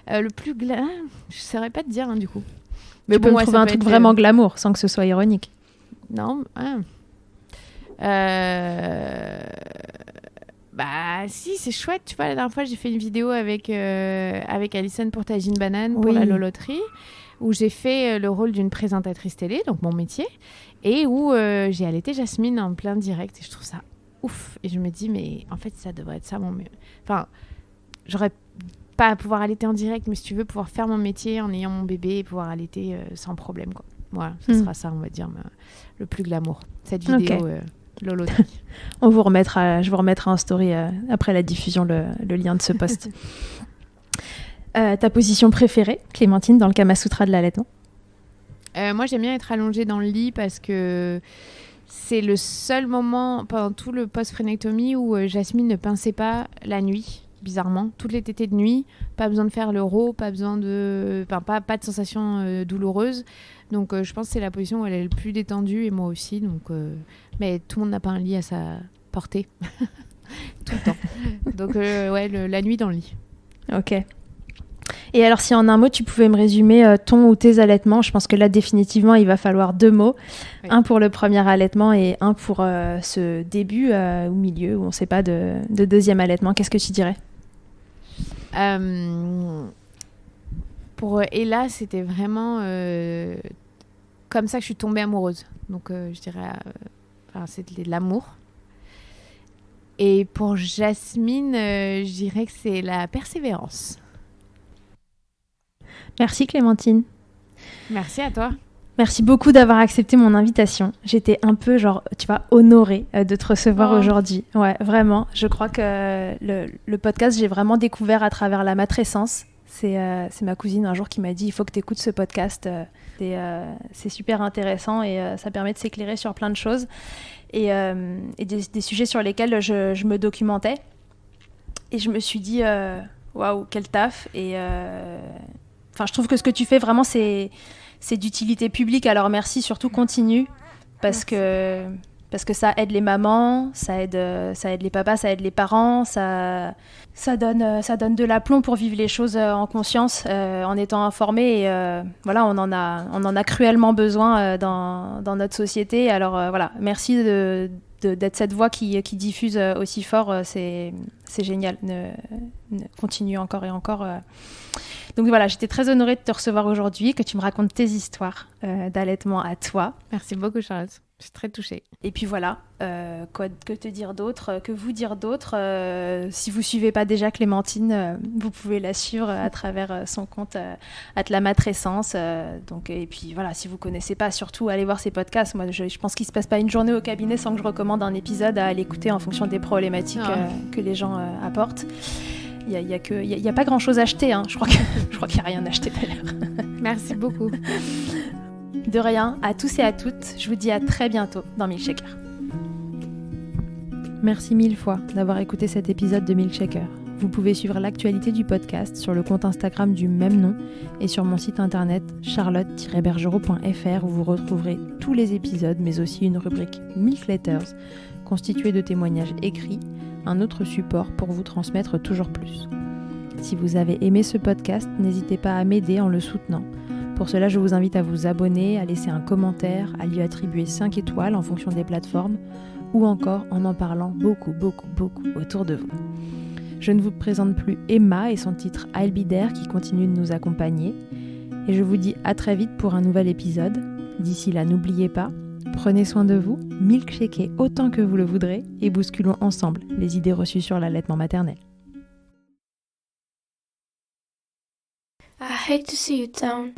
Le plus je saurais pas te dire, du coup. Mais tu peux me trouver un truc vraiment glamour, sans que ce soit ironique. Non, Bah si, c'est chouette, tu vois, la dernière fois j'ai fait une vidéo avec Alison pour Tagine Banane pour la Loloterie, où j'ai fait le rôle d'une présentatrice télé, donc mon métier, et où j'ai allaité Jasmine en plein direct, et je trouve ça ouf, et je me dis, mais en fait ça devrait être ça mon... Enfin, j'aurais pas à pouvoir allaiter en direct, mais si tu veux pouvoir faire mon métier en ayant mon bébé et pouvoir allaiter sans problème, quoi. Voilà, ça sera ça, on va dire, le plus glamour, cette vidéo... Okay. Loloterie. Je vous remettrai en story après la diffusion le lien de ce post. Ta position préférée, Clémentine, dans le Kama Sutra de l'allaitement ? Moi, j'aime bien être allongée dans le lit parce que c'est le seul moment pendant tout le post-phrénectomie où Jasmine ne pinçait pas la nuit, bizarrement. Toutes les tétées de nuit, pas besoin de faire l'euro, pas besoin de... Enfin, pas de sensation douloureuse. Donc, je pense que c'est la position où elle est le plus détendue, et moi aussi. Donc, mais tout le monde n'a pas un lit à sa portée. Tout le temps. Donc, la nuit dans le lit. Ok. Et alors, si en un mot, tu pouvais me résumer ton ou tes allaitements, je pense que là, définitivement, il va falloir 2 mots. Oui. Un pour le premier allaitement et un pour ce début ou milieu, où on ne sait pas, de deuxième allaitement. Qu'est-ce que tu dirais ? Pour Ella, c'était vraiment comme ça que je suis tombée amoureuse. Donc, je dirais, c'était de l'amour. Et pour Jasmine, je dirais que c'est la persévérance. Merci Clémentine. Merci à toi. Merci beaucoup d'avoir accepté mon invitation. J'étais un peu, honorée de te recevoir aujourd'hui. Ouais, vraiment. Je crois que le podcast, j'ai vraiment découvert à travers la matrescence. C'est ma cousine un jour qui m'a dit « Il faut que tu écoutes ce podcast. C'est super intéressant et ça permet de s'éclairer sur plein de choses. » Et des sujets sur lesquels je me documentais. Et je me suis dit « Waouh, quel taf !» Et je trouve que ce que tu fais vraiment, c'est d'utilité publique. Alors merci, surtout continue. Parce que parce que ça aide les mamans, ça aide les papas, ça aide les parents, ça donne de l'aplomb pour vivre les choses en conscience, en étant informés. Et voilà, on en a cruellement besoin dans notre société. Alors voilà, merci d'être cette voix qui diffuse aussi fort. C'est génial. Continue encore et encore. Donc voilà, j'étais très honorée de te recevoir aujourd'hui, que tu me racontes tes histoires d'allaitement à toi. Merci beaucoup, Charlotte. Je suis très touchée. Et puis voilà, que te dire d'autre, que vous dire d'autre. Si vous suivez pas déjà Clémentine, vous pouvez la suivre à travers son compte la matrescence. Et puis voilà, si vous connaissez pas, surtout allez voir ses podcasts. Moi, je pense qu'il se passe pas une journée au cabinet sans que je recommande un épisode à l'écouter en fonction des problématiques que les gens apportent. Il y a pas grand chose à acheter. Hein. Je crois qu'il y a rien à acheter d'ailleurs. Merci beaucoup. De rien, à tous et à toutes, je vous dis à très bientôt dans Milkshaker. Merci 1000 fois d'avoir écouté cet épisode de Milkshaker. Vous pouvez suivre l'actualité du podcast sur le compte Instagram du même nom et sur mon site internet charlotte-bergerot.fr où vous retrouverez tous les épisodes mais aussi une rubrique Milk Letters constituée de témoignages écrits, un autre support pour vous transmettre toujours plus. Si vous avez aimé ce podcast, n'hésitez pas à m'aider en le soutenant. Pour cela, je vous invite à vous abonner, à laisser un commentaire, à lui attribuer 5 étoiles en fonction des plateformes ou encore en parlant beaucoup autour de vous. Je ne vous présente plus Emma et son titre I'll Be There qui continue de nous accompagner. Et je vous dis à très vite pour un nouvel épisode. D'ici là, n'oubliez pas, prenez soin de vous, milkshakez autant que vous le voudrez et bousculons ensemble les idées reçues sur l'allaitement maternel. I hate to see you down.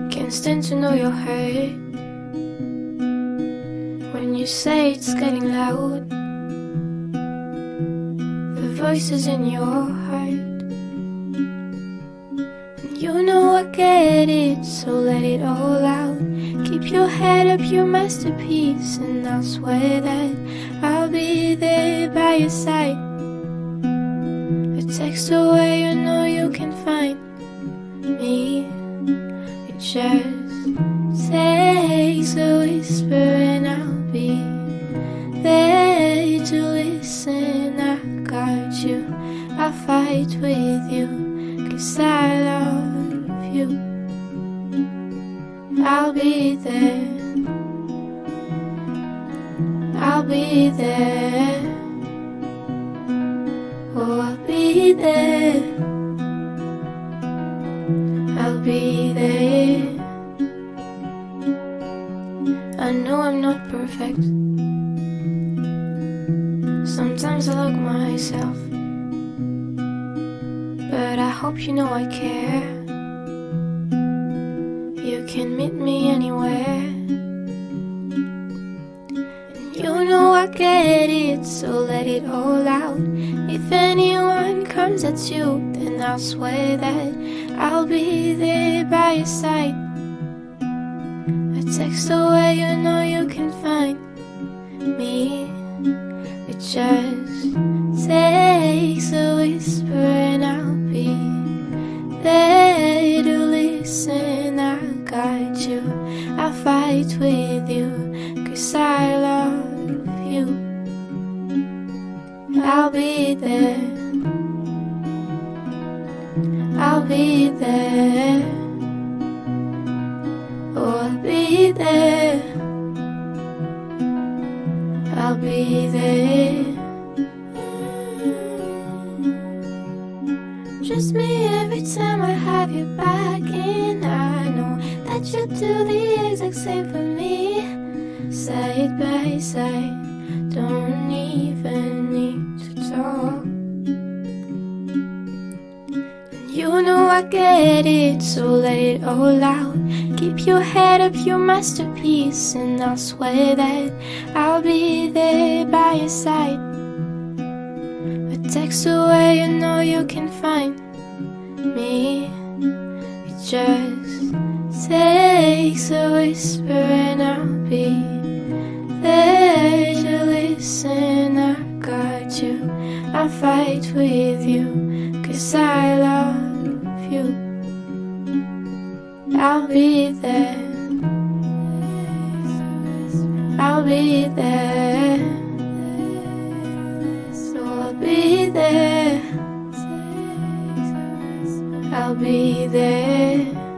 Can't stand to know you're hurt. When you say it's getting loud, the voices in your heart. And you know I get it, so let it all out. Keep your head up, your masterpiece, and I'll swear that I'll be there by your side. Text away, you know you can find me. It just takes a whisper and I'll be there to listen. I got you, I'll fight with you, 'cause I love you. I'll be there, I'll be there. Oh, I'll be there, I'll be there. I know I'm not perfect. Sometimes I look myself, but I hope you know I care. You can meet me anywhere. You know I get it, so let it all out. If anyone comes at you, then I'll swear that I'll be there by your side. A text away, you know you can find me. It just takes a whisper and I'll be there to listen. I got you, I'll fight with you, 'cause I love you. I'll be there, I'll be there. Oh, I'll be there, I'll be there. Just me every time I have you back, and I know that you do the exact same for me. Side by side, don't even need to talk. You know I get it, so let it all out. Keep your head up, your masterpiece, and I'll swear that I'll be there by your side. A text away, you know you can find me. It just takes a whisper and I'll be there to listen. I got you, I'll fight with you, 'cause I love you. I'll be there, be there. So I'll be there. I'll be there.